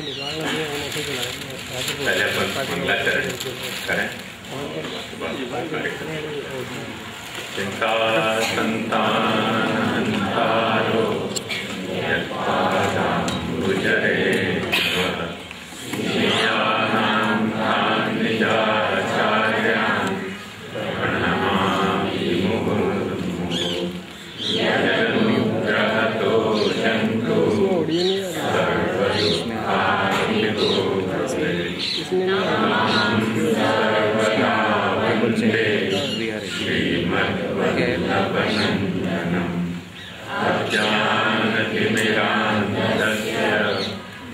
पहले अपन मंगलाचरण करें। चिंता संतानंतारो गुजरे निजाचार्यान् प्रणमामि मुहुर्मुहुः। यदनुग्रहतो शन्तु सर्वदुःखानिको सर्वदा वन्दे श्रीमद्वल्लभनन्दनम्। अज्ञानतिमिरान्धस्य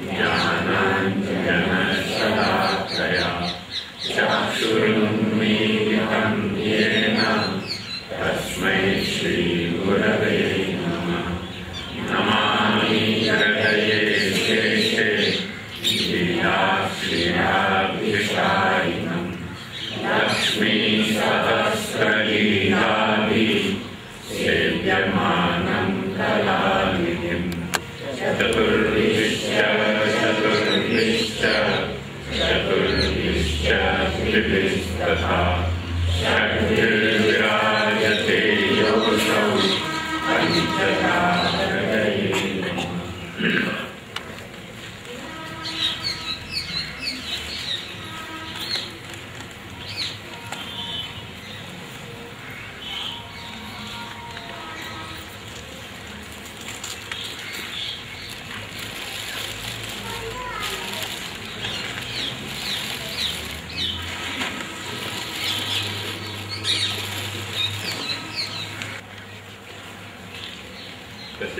ज्ञानाञ्जनशलाकया चक्षुरुन्मीलितं येन तस्मै श्रीगुरवे नमः। नमामि हृदये शेषे लीलाश्रियाभिषायिनम्। लक्ष्मीसहस्रलीलाभि सेव्यमानं कलानिधिम्। चतुर्भिश्च त्रिभिस्तथा षड्भिर्विराजते योऽसौ पञ्चधा हृदये।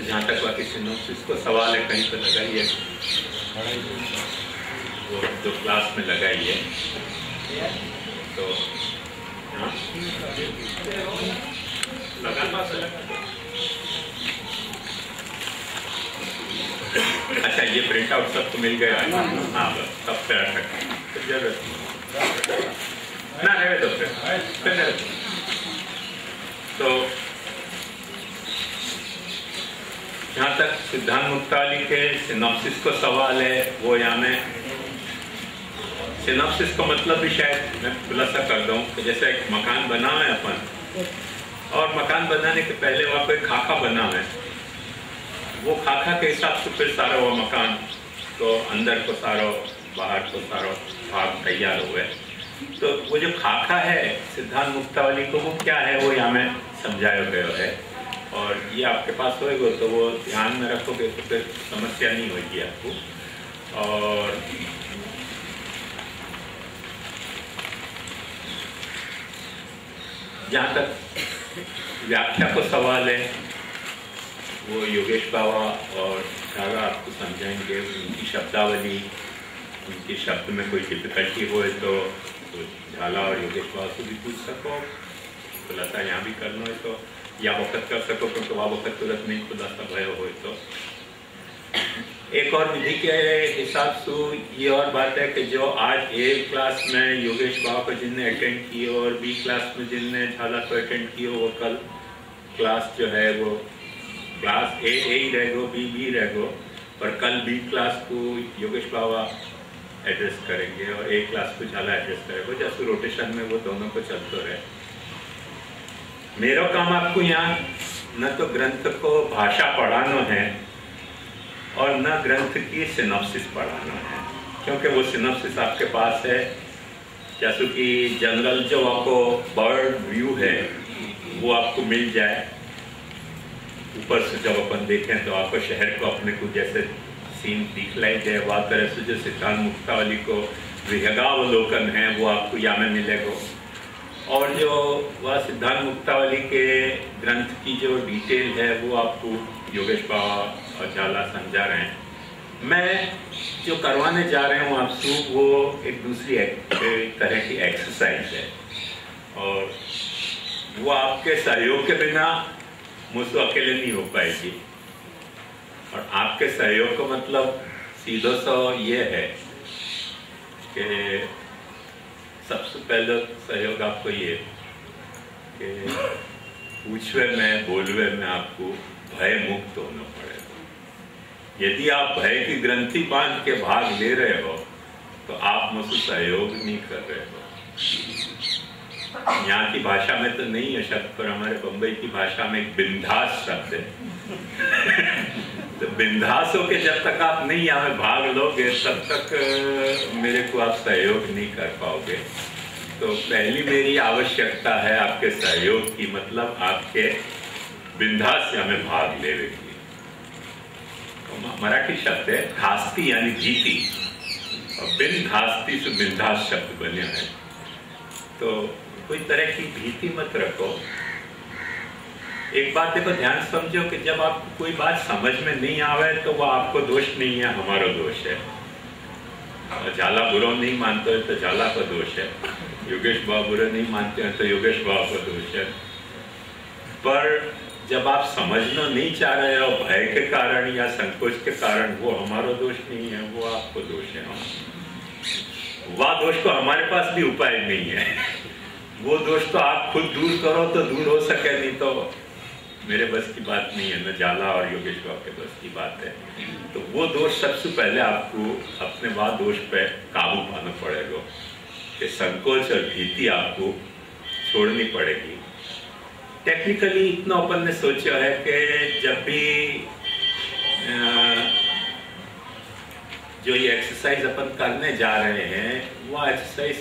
जहाँ तक बाकी सिनॉप्सिस को सवाल है कहीं पर लगाइए, वो जो क्लास में लगाइए तो हाँ लगा। अच्छा ये प्रिंट आउट सबको मिल गया है? हाँ बस सब तैयार रखें जरूरत ना रहे तो फिर तो जहाँ तक सिद्धांत मुक्तावली के सिनॉप्सिस को सवाल है, वो यहाँ में सिनॉप्सिस का मतलब भी शायद मैं खुलासा कर दूँ कि जैसे एक मकान बना है अपन, और मकान बनाने के पहले वहाँ कोई खाका बना है, वो खाका के हिसाब से फिर सारा वो मकान तो अंदर को सारा बाहर को सारा भाग तैयार हुए। तो वो जो खाका है सिद्धांत मुक्तावली को, वो क्या है वो यहाँ में समझाया गया है। और ये आपके पास होएगा तो वो ध्यान में रखोगे तो फिर समस्या नहीं होगी आपको। और जहाँ तक व्याख्या को सवाल है, वो योगेश बाबा और झाला आपको समझाएंगे। उनकी शब्दावली, उनके शब्द में कोई डिफिकल्टी हो तो झाला और योगेश बाबा से भी पूछ सको, खुलासा यहाँ भी करना है तो या वक्त कर सको, क्योंकि वह वक्त तुरंत नहीं खुलासा भयो हो। तो एक और विधि के हिसाब से ये और बात है कि जो आज ए क्लास में योगेश बाबा को जिनने अटेंड किए और बी क्लास में जिनने झाला को अटेंड किए, वो कल क्लास जो है वो क्लास ए ही रहेगो, बी रहेगो, पर कल बी क्लास को योगेश बाबा एड्रेस करेंगे और ए क्लास को झाला एड्रेस करेगा। जैसे रोटेशन में वो दोनों को चलते रहे। मेरा काम आपको यहाँ न तो ग्रंथ को भाषा पढ़ाना है और न ग्रंथ की सिनॉप्सिस पढ़ाना है, क्योंकि वो सिनॉप्सिस आपके पास है। जैसे कि जनरल जो आपको बर्ड व्यू है वो आपको मिल जाए, ऊपर से जब अपन देखें तो आपको शहर को अपने को जैसे सीन दिखलाई जाए, वह तरह से जो सिद्धांत मुक्तावली को विहंगावलोकन है वो आपको यहाँ में मिलेगा। और जो वह सिद्धांत मुक्तावली के ग्रंथ की जो डिटेल है वो आपको योगेश बाबा और झाला समझा रहे हैं। मैं जो करवाने जा रहे हूँ आपसे वो एक दूसरी तरह की एक्सरसाइज है, और वो आपके सहयोग के बिना मुझसे अकेले नहीं हो पाएगी। और आपके सहयोग का मतलब सीधा सा ये है कि सबसे पहले सहयोग आपको ये कि पूछवे में बोलवे में आपको भय मुक्त होना पड़ेगा। यदि आप भय की ग्रंथि बांध के भाग ले रहे हो तो आप मुझसे सहयोग नहीं कर रहे हो। यहाँ की भाषा में तो नहीं है शब्द, पर हमारे बंबई की भाषा में एक बिंदास शब्द है। तो बिंदास होके जब तक आप नहीं यहाँ में भाग लोगे तब तक मेरे को आप सहयोग नहीं कर पाओगे। तो पहली मेरी आवश्यकता है आपके सहयोग की, मतलब आपके बिंदास से हमें भाग लेने की। तो मराठी शब्द है धास्ती यानी जीती, और बिन धास्ती से बिंदास शब्द बने हैं। तो कोई तरह की भीति मत रखो। एक बात देखो, ध्यान समझो कि जब आपको कोई बात समझ में नहीं आवे तो वो आपको दोष नहीं है, हमारा दोष है। झाला बुरा नहीं मानते हो तो झाला का दोष है, योगेश बाबा बुरा नहीं मानते हैं तो योगेश बाबा का दोष है। पर जब आप समझना नहीं चाह रहे हो भय के कारण या संकोच के कारण, वो हमारा दोष नहीं है, वो आपको दोष है। वह दोष तो हमारे पास भी उपाय नहीं है। वो दोष तो आप खुद दूर करो तो दूर हो सके, नहीं तो मेरे बस की बात नहीं है, न जाला और योगेश बाबा के बस की बात है। तो वो दोष सबसे पहले आपको अपने वह दोष पे काबू पाना पड़ेगा कि संकोच और भीति आपको छोड़नी पड़ेगी। टेक्निकली इतना अपन ने सोचा है कि जब भी जो ये एक्सरसाइज अपन करने जा रहे हैं, वो एक्सरसाइज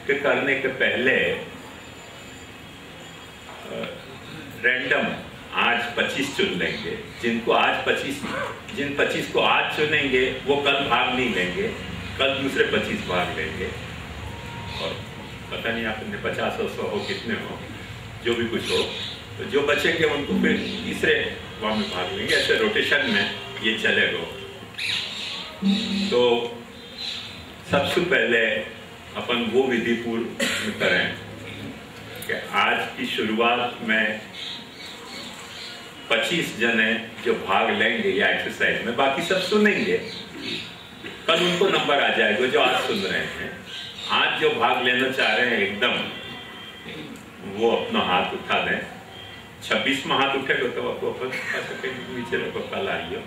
के करने के पहले रैंडम आज 25 चुन लेंगे। जिन 25 को आज चुनेंगे वो कल भाग नहीं लेंगे, कल दूसरे 25 भाग लेंगे। और पता नहीं आपने 50 हो 100 हो कितने हो, जो भी कुछ हो, तो जो बचेंगे उनको फिर तीसरे वहां में भाग लेंगे। ऐसे रोटेशन में ये चलेगा। तो सबसे पहले अपन वो विधि पूर्व करें कि आज की शुरुआत में 25 जने जो भाग लेंगे या एक्सरसाइज में, बाकी सब सुनेंगे, कल उनको नंबर आ जाएगा जो आज सुन रहे हैं। आज जो भाग लेना चाह रहे हैं एकदम, वो अपना हाथ उठा दें। 26 में हाथ उठेगा तो आपको नीचे रखो, कल आइयो,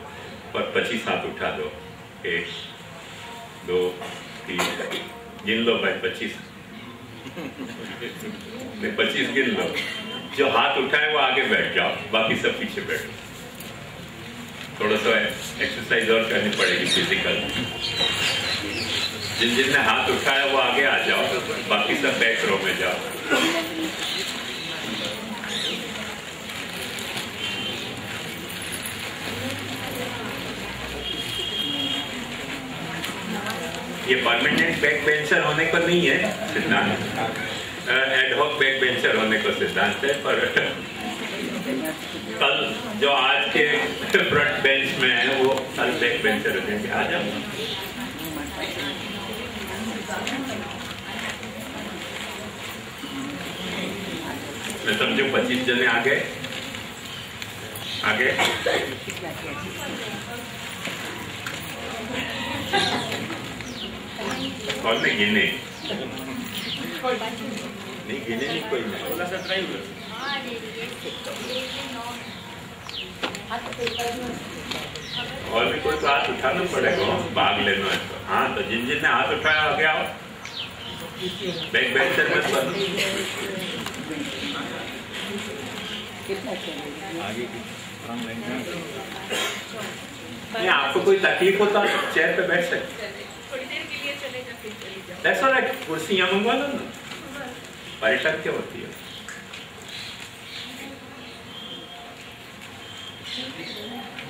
पर 25 हाथ उठा दो। 1 2 3 गिन लो भाई, 25 गिन लो। जो हाथ उठाए वो आगे बैठ जाओ, बाकी सब पीछे बैठो। थोड़ा सा एक्सरसाइज और करनी पड़ेगी फिजिकल। जिनने हाथ उठाया वो आगे आ जाओ, बाकी सब बैक रो में जाओ। ये परमानेंट बैक बेंचर होने को नहीं है सिद्धांत, एडहॉक बैक बेंचर होने को सिद्धांत है। पर कल जो आज के फ्रंट बेंच में है वो कल बैक बेंचर हो जाएंगे। आ जाओ। मैं समझू 25 जने आ गए। और नहीं गिने, नहीं गिने नहीं कोई नहीं। और भी कोई तो हाथ उठाना पड़ेगा, भाग लेना है तो। हाँ, तो जिनने हाथ उठाया आ गया, बैक बेंचर में सब नहीं। आपको कोई तकलीफ होता है चेयर पे बैठ सकते, कुर्सियां मंगवा लो ना, परेशान क्या होती है।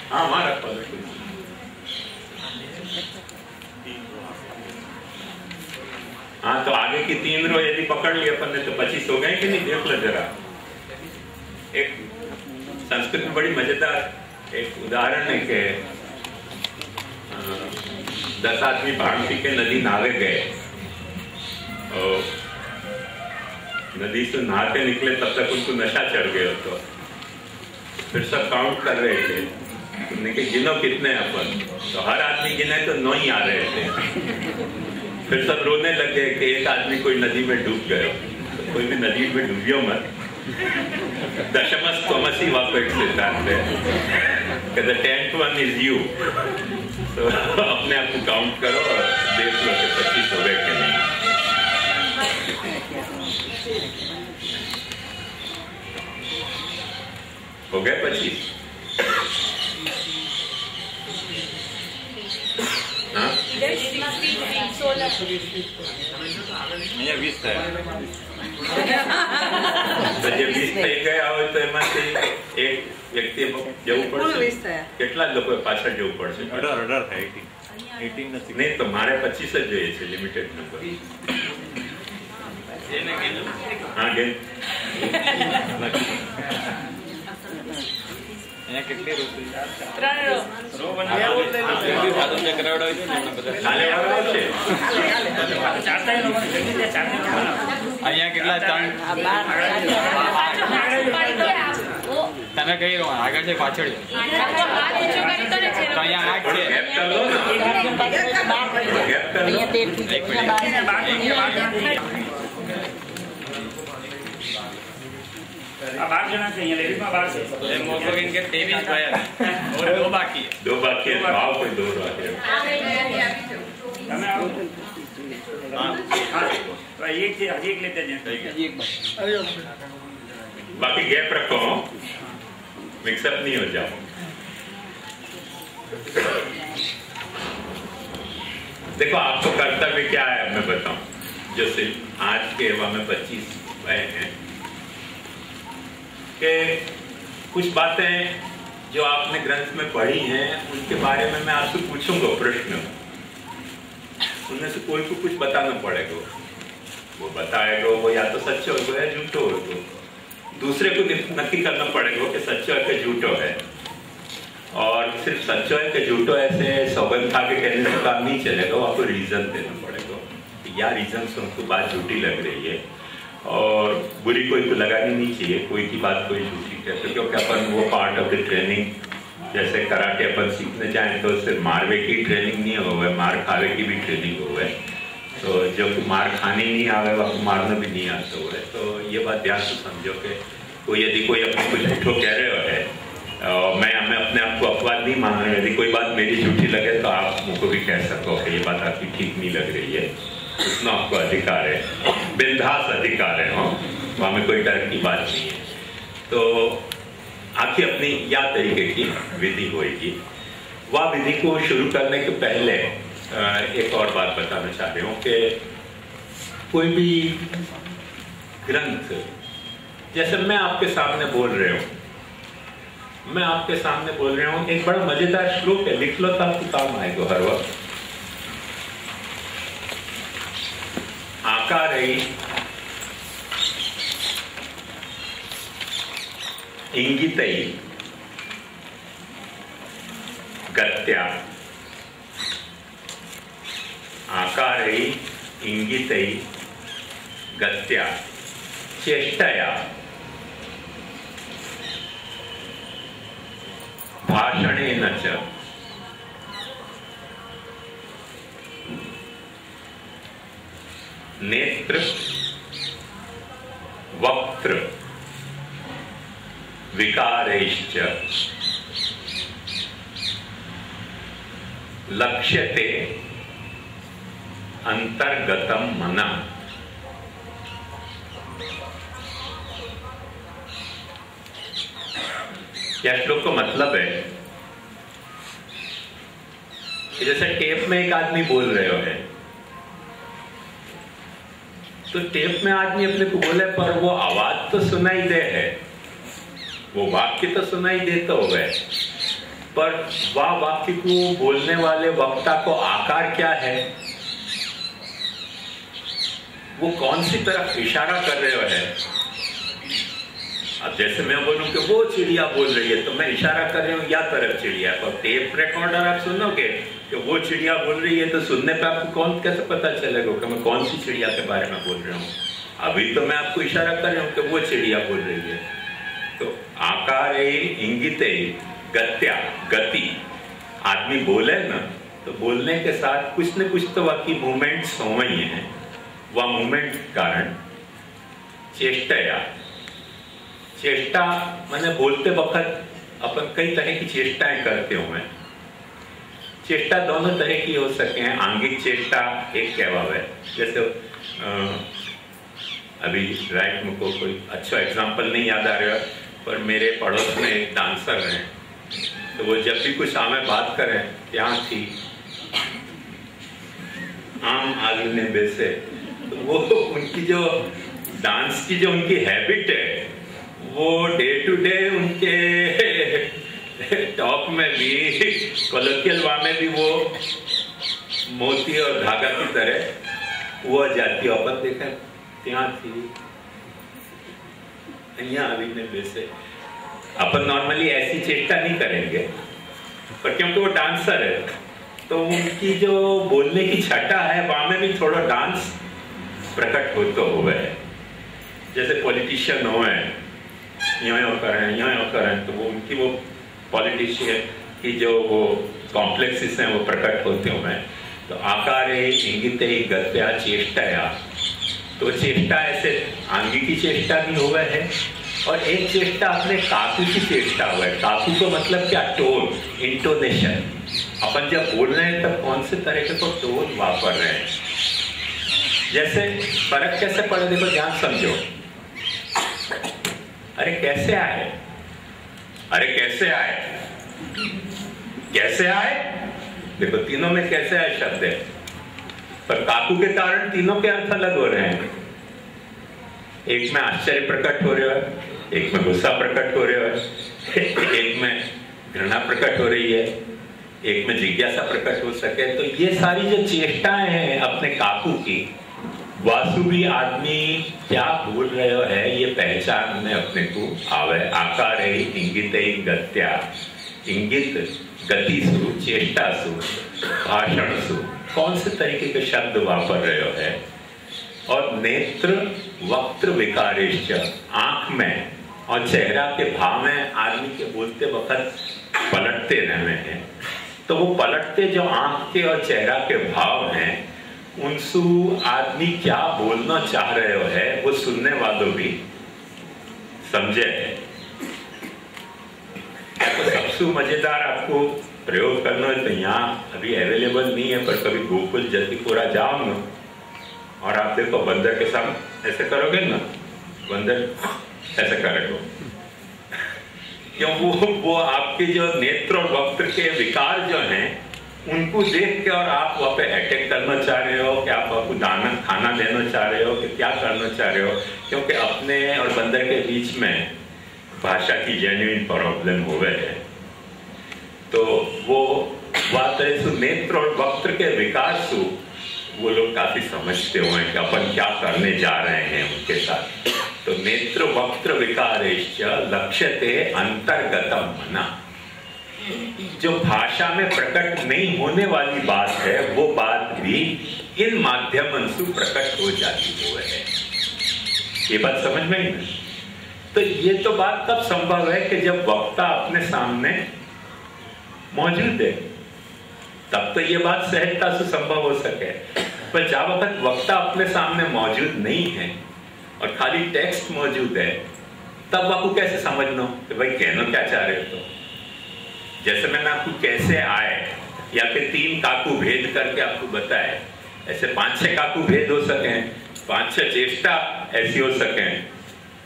हाँ, वहां रखो। हाँ, तो आगे की 3 रो यदि पकड़ लिया अपन ने तो 25 हो गए कि नहीं, देख लो जरा। एक संस्कृत में बड़ी मजेदार एक उदाहरण है कि 10 आदमी भांग पी के नदी नहावे गए, और नदी से नहाते निकले तब तक उनको नशा चढ़ गया। तो फिर सब काउंट कर रहे थे, उन्होंने कहा गिनो कितने अपन, तो हर आदमी गिने तो 9 ही आ रहे थे। फिर सब रोने लगे कि एक आदमी कोई नदी में डूब गया। तो कोई भी नदी में डूबियो मत, दशमस तमसी वापस सिद्धांत है। the 10th one is you. तो अपने आप को काउंट करो और देख लो कि 25 हो गए कि नहीं। हो गए 25? हाँ? અહીંયા 20 થયા. તો જે 20 થઈ ગયા હોય તો એમાંથી એક વ્યક્તિ જવું પડશે. કેટલા લોકો પાછળ જવું પડશે? 18 થાય. 18 નથી. નહીં તો મારે 25 જ જોઈએ છે, લિમિટેડ નંબર. હા ગેમ અહીંયા કેટલી રો? 3 રો. અહીંયા કેટલા? 3. તમે કઈ રો આગળ છે પાછળ છે? તો અહીંયા 8 છે. हेमोग्लोबिन के 23 पाया और 2 बाकी है. 2 बाकी है. आओ कोई 2 बाकी है. एक लेते हैं. बाकी गैप रखो, मिक्सअप नहीं हो जाओ. देखो आपको कर्तव्य क्या है मैं बताऊं. जो सिर्फ आज के एवं में 25 हुए हैं कि कुछ बातें जो आपने ग्रंथ में पढ़ी हैं उनके बारे में मैं आपसे पूछूंगा प्रश्न. उनमें से कोई को कुछ बताना पड़ेगा. वो बताएगा वो या तो सच्चो होगा या झूठो होगा. दूसरे को नक्की करना पड़ेगा कि सच्चो है कि झूठो है. और सिर्फ सच्चो है कि झूठो ऐसे सौगंध खा के कहने से काम नहीं चलेगा. वो आपको रीजन देना पड़ेगा. या रीजन से उनको बात झूठी लग रही है और बुरी कोई को लगानी नहीं चाहिए. कोई की बात कोई झूठी कहते क्योंकि अपन वो पार्ट ऑफ द ट्रेनिंग जैसे कराटे अपन सीखने जाए तो सिर्फ मारवे की ट्रेनिंग नहीं हो गए, मार खावे की भी ट्रेनिंग हो गए. तो जब मार खानी नहीं आवे वह मारना भी नहीं आता हुआ है. तो ये बात ध्यान से समझो कि कोई यदि कोई अपने कुछ झूठो कह रहे हो है मैं अपने आप को अपवाद नहीं मान रहा. यदि कोई बात मेरी झूठी लगे तो आप मुझको भी कह सको कि ये बात आपकी ठीक नहीं लग रही है. उसमें आपको अधिकार है, बिंदास अधिकार है. वहाँ में कोई डर की बात नहीं है. तो आपकी अपनी या तरीके की विधि होगी. वह विधि को शुरू करने के पहले एक और बात बताना चाह रही हूँ कि कोई भी ग्रंथ जैसे मैं आपके सामने बोल रहे हूँ, मैं आपके सामने बोल रहा हूँ. एक बड़ा मजेदार श्लोक है, लिख लो तो आपको काम आएगा हर वक्त. आकारई इंगितई गत्या. आकारई इंगितई गत्या चेष्टया भाषणेन च नेत्र वक्त्र विकारैश्च लक्ष्यते अंतर्गतम मनः. क्या श्लोक का मतलब है कि जैसे टेप में एक आदमी बोल रहे हो है तो टेप में आदमी अपने को बोले पर वो आवाज तो सुनाई दे है, वो वाक्य तो सुनाई देता हो गए, पर वह वाक्य को बोलने वाले वक्ता को आकार क्या है, वो कौन सी तरफ इशारा कर रहे हो है. अब जैसे मैं बोलूं कि वो चिड़िया बोल रही है तो मैं इशारा कर रही हूँ या तरफ चिड़िया. और टेप रिकॉर्डर आप सुनोगे कि वो चिड़िया बोल रही है तो सुनने पे आपको कौन कैसे पता चलेगा कि मैं कौन सी चिड़िया के बारे में बोल रहा हूँ. अभी तो मैं आपको इशारा कर रहा हूँ कि वो चिड़िया बोल रही है. तो आकार इंगित गत्या गति. आदमी बोले ना तो बोलने के साथ कुछ न कुछ तो बाकी मूवमेंट्स हो ही है. वह मूवमेंट कारण चेष्टया, चेष्टा मैंने बोलते वक्त अपन कई तरह की चेष्टाएं करते हुए, चेष्टा दोनों तरह की हो सके हैं। आंगिक चेष्टा एक कहवाव है, जैसे अभी राइट मुझको कोई अच्छा एग्जाम्पल नहीं याद आ रहा, पर मेरे पड़ोस में एक डांसर हैं, तो वो जब भी कुछ सामने बात करें, क्या थी आम आदमी वैसे, तो वो उनकी जो डांस की जो उनकी हैबिट है, वो डे टू डे उनके टॉप में भी, कोलोकियल वा में भी वो मोती और धागा की तरह वो जाती। अपन देखा ત્યાં थी અહીંયા આવીને બેસે। अपन नॉर्मली ऐसी चेष्टा नहीं करेंगे, पर क्योंकि वो डांसर है तो उनकी जो बोलने की छटा है वहां में भी थोड़ा डांस प्रकट होते हुए है। जैसे पॉलिटिशियन हो है, यो करें, तो वो उनकी वो पॉलिटिशियन की जो वो कॉम्प्लेक्सेस हैं वो प्रकट होते हुए हैं। तो आकारे इंगिते गत्या चेष्टाया, तो चेष्टा ऐसे आंगी की चेष्टा भी हुआ है, और एक चेष्टा अपने काकू की चेष्टा हुआ है। काकू को मतलब क्या, टोन, इंटोनेशन। अपन जब बोल रहे हैं तब कौन से तरह को टोन वापर रहे हैं। जैसे फर्क कैसे पड़े, देखो ध्यान समझो। अरे कैसे आए, अरे कैसे आए, कैसे आए, देखो तीनों में कैसे आए शब्द है, पर काकू के कारण तीनों के अर्थ अलग हो रहे हैं। एक में आश्चर्य प्रकट हो रहा है, एक में गुस्सा प्रकट हो रहा है, एक में घृणा प्रकट हो रही है, एक में जिज्ञासा प्रकट हो सके। तो ये सारी जो चेष्टाएं हैं अपने काकू की, वासुवी आदमी क्या बोल रहे है ये पहचान में अपने को आवे। आकार इंगित गत्या, इंगित गति सु, चेष्टा सु, भाषण सु, कौन से तरीके के शब्द वापर रहे है। और नेत्र वक्त्र विकारेश्च, आंख में और चेहरा के भाव में आदमी के बोलते वक्त पलटते रहने हैं। तो वो पलटते जो आंख के और चेहरा के भाव हैं, उनसु आदमी क्या बोलना चाह रहे है वो सुनने वालों भी समझे है। तो सबसे मजेदार आपको प्रयोग करना है, तो यहाँ अभी अवेलेबल नहीं है, पर कभी गोकुल जतिपुरा जाओ ना और आप देखो बंदर के सामने ऐसे करोगे ना, बंदर ऐसे करेगा, क्यों वो आपके जो नेत्र और वक्त्र के विकार जो हैं उनको देख के, और आप वहाँ पे अटैक करना चाह रहे हो कि आप आपको दाना खाना देना चाह रहे हो कि क्या करना चाह रहे हो, क्योंकि अपने और बंदर के बीच में भाषा की जेन्युइन प्रॉब्लम हो गए है। तो वो बात है, नेत्र और वक्त्र के विकार सु वो लोग काफी समझते हुए कि अपन क्या करने जा रहे हैं उनके साथ। तो नेत्र वक्त्र विकारेश्च लक्ष्यते अंतर्गतम मना, जो भाषा में प्रकट नहीं होने वाली बात है वो बात भी इन माध्यमों से प्रकट हो जाती हुए है। ये बात समझ में ही नहीं। तो ये तो बात तब संभव है कि जब वक्ता अपने सामने मौजूद है, तब तो ये बात सहजता से संभव हो सके। पर जब वक्त वक्ता अपने सामने मौजूद नहीं है और खाली टेक्स्ट मौजूद है, तब आपको कैसे समझना कि भाई कहना क्या चाह रहे हो। तो जैसे मैंने आपको कैसे आए या फिर 3 काकू भेद करके आपको बताए, ऐसे 5-6 काकू भेद हो सके, 5-6 चेष्टा ऐसी हो सके।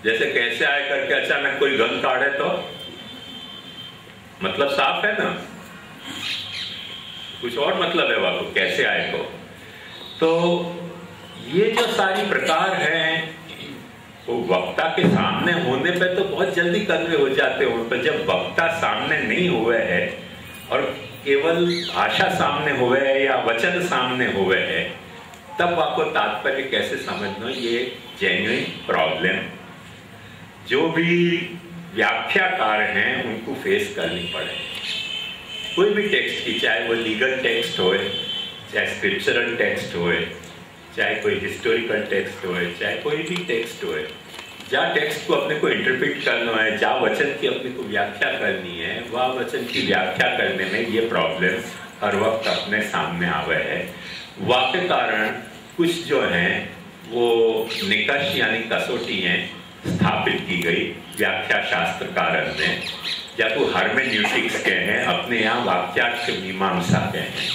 जैसे कैसे आए करके अचानक कोई गन काढ़े तो मतलब साफ है ना, कुछ और मतलब है वहां को कैसे आए को। तो ये जो सारी प्रकार हैं वो वक्ता के सामने होने पे तो बहुत जल्दी कन्वे हो जाते हो, पर जब वक्ता सामने नहीं हुए है और केवल भाषा सामने हुए है या वचन सामने हुए है, तब आपको तात्पर्य कैसे समझना, ये जेन्युइन प्रॉब्लम जो भी व्याख्याकार हैं उनको फेस करनी पड़े। कोई भी टेक्स्ट की, चाहे वो लीगल टेक्स्ट हो, चाहे स्क्रिप्चरल टेक्स्ट हो, चाहे कोई हिस्टोरिकल टेक्स्ट हो, चाहे कोई भी टेक्स्ट हो, जहाँ टेक्स्ट को अपने को इंटरप्रेट करना है, जहाँ वचन की अपने को व्याख्या करनी है, वह वचन की व्याख्या करने में ये प्रॉब्लम हर वक्त अपने सामने आवे है। वाक्य कारण कुछ जो हैं वो निकष यानी कसौटी हैं स्थापित की गई व्याख्या शास्त्रकार ने। या तो हार्मेन्यूटिक्स के हैं, अपने यहाँ वाक्यार्थ मीमांसा के हैं।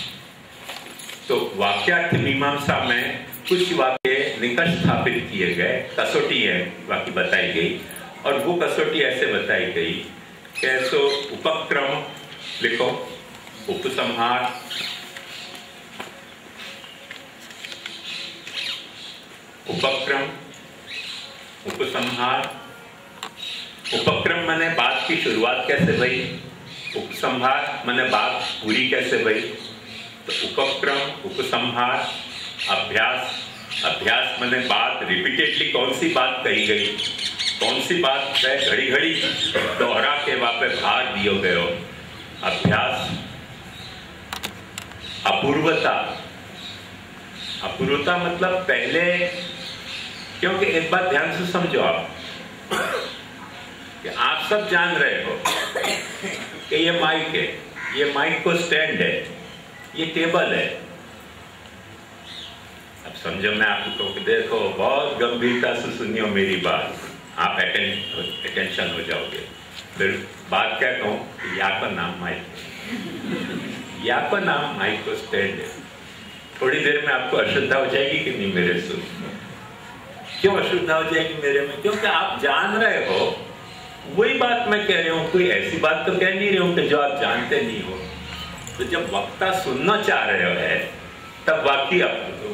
तो वाक्यार्थ मीमांसा में कुछ वाक्य निकट स्थापित किए गए, कसौटी है वाक्य बताई गई, और वो कसौटी ऐसे बताई गई कैसो उपक्रम लिखो, उपसंहार, उपक्रम, उपसंहार। उपक्रम माने बात की शुरुआत कैसे भई, उपसंहार माने बात पूरी कैसे भई। तो उपक्रम, उपसंहार, अभ्यास, अभ्यास माने बात रिपीटेडली कौन सी बात कही गई, कौन सी बात घड़ी घड़ी दोहरा के वहां पे भार दियो गयो। अभ्यास, अपूर्वता, अपूर्वता मतलब पहले, क्योंकि एक बात ध्यान से समझो आप कि आप सब जान रहे हो कि ये माइक है, ये माइक को स्टैंड है, ये टेबल है। अब समझो मैं आपको कहूं कि देखो बहुत गंभीरता से सुनियो मेरी बात, आप अटेंशन हो जाओगे। फिर बात क्या कहूं कि या का नाम माइक है, या का नाम माइक को स्टैंड है। थोड़ी देर में आपको अश्रद्धा हो जाएगी कि नहीं मेरे सुन? क्यों अश्रद्धा हो जाएगी मेरे में? क्योंकि आप जान रहे हो, वही बात मैं कह रही हूँ, कोई ऐसी बात तो कह नहीं रही हूँ कि जो आप जानते नहीं हो। तो जब वक्ता सुनना चाह रहे हो है, तब वाकई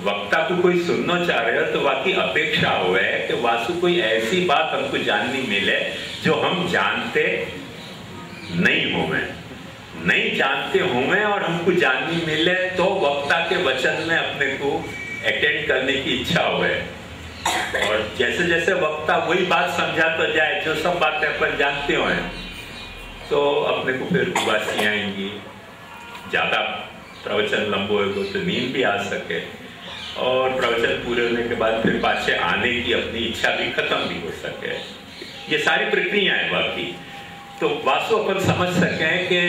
वक्ता को कोई सुनना चाह रहे हो तो वाकई अपेक्षा हो है कि वासु कोई ऐसी बात हमको जाननी मिले जो हम जानते नहीं होवे, नहीं जानते होवे और हमको जाननी मिले, तो वक्ता के वचन में अपने को अटेंड करने की इच्छा हुए। और जैसे जैसे वक्ता वही बात समझाता जाए जो सब बातें अपन जानते हो, तो अपने को फिर उबासी आएंगी, ज्यादा प्रवचन लंबो होगा तो नींद भी आ सके, और प्रवचन पूरे होने के बाद फिर पाछे आने की अपनी इच्छा भी खत्म भी हो सके। ये सारी प्रक्रिया है बाकी। तो वास्तव अपन समझ सके कि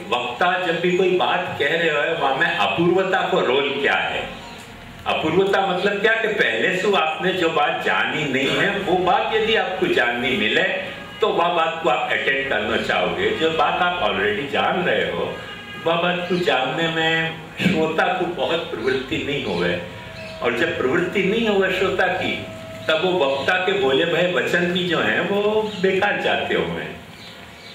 वक्ता जब भी कोई बात कह रहे हो वहां में अपूर्वता को रोल क्या है। अपूर्वता मतलब क्या कि पहले से आपने जो बात जानी नहीं है वो बात यदि आपको जाननी मिले तो वह बात को आप अटेंड करना चाहोगे। जो बात आप ऑलरेडी जान रहे हो वह बात को जानने में श्रोता को बहुत प्रवृत्ति नहीं होवे, और जब प्रवृत्ति नहीं होवे श्रोता की, तब वो वक्ता के बोले भय वचन भी जो है वो बेकार जाते हुए।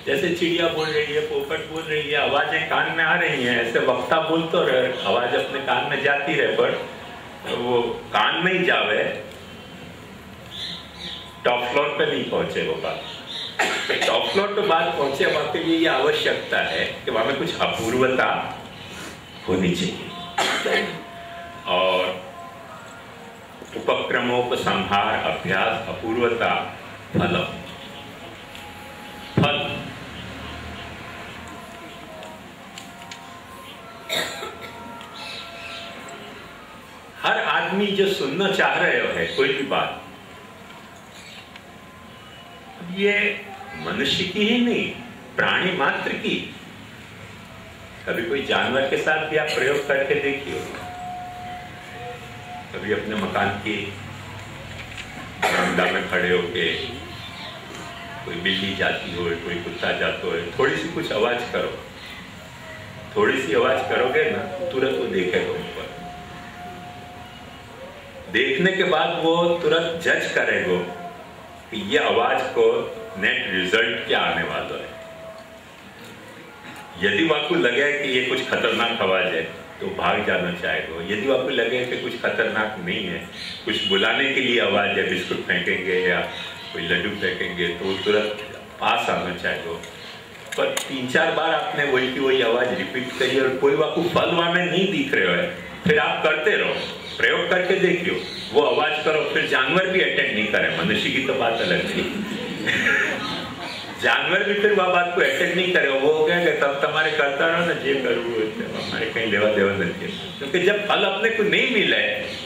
जैसे चिड़िया बोल रही है, पोपट बोल रही है, आवाजें कान में आ रही हैं, ऐसे वक्ता बोल तो रहे, आवाज अपने कान में जाती रहे, पर वो कान में ही जावे, टॉप फ्लोर पे नहीं पहुंचे वो बात। टॉप फ्लोर पे बात पहुंचे वहां के लिए ये आवश्यकता है कि वहां में कुछ अपूर्वता होनी चाहिए। और उपक्रमोपसंहार, अभ्यास, अपूर्वता, फल। फल हर आदमी जो सुनना चाह रहे हो कोई भी बात, ये मनुष्य की ही नहीं, प्राणी मात्र की। कभी कोई जानवर के साथ भी आप प्रयोग करके देखिए। कभी अपने मकान की बरामदा में खड़े होके कोई बिल्ली जाती हो, कोई कुत्ता जाता हो, थोड़ी सी कुछ आवाज करो, थोड़ी सी आवाज करोगे ना, तुरंत वो देखेगा ऊपर। देखने के बाद वो तुरंत जज करेगा कि ये आवाज को नेट रिजल्ट क्या आने वाला है। यदि आपको लगे कि ये कुछ खतरनाक आवाज है तो भाग जाना चाहेगा। यदि आपको लगे कि कुछ खतरनाक नहीं है, कुछ बुलाने के लिए आवाज है, बिस्कुट फेंकेंगे या कोई लड्डू फेंकेंगे, तो वो तुरंत पास आना चाहेगा। पर 3-4 बार आपने वही की वही आवाज रिपीट करी और कोई आपको फल में नहीं दिख रहे हो, फिर आप करते रहो, प्रयोग करके देखियो, वो आवाज करो, फिर जानवर भी अटेंड नहीं करे। मनुष्य की तो बात अलग थी। जानवर भी फिर वह बात को अटेंड नहीं करे, वो क्या कहता तब तुम्हारे करता रहो ना, जे करूँ हमारे कहीं लेवा देवा नहीं है। क्योंकि जब फल अपने को नहीं मिले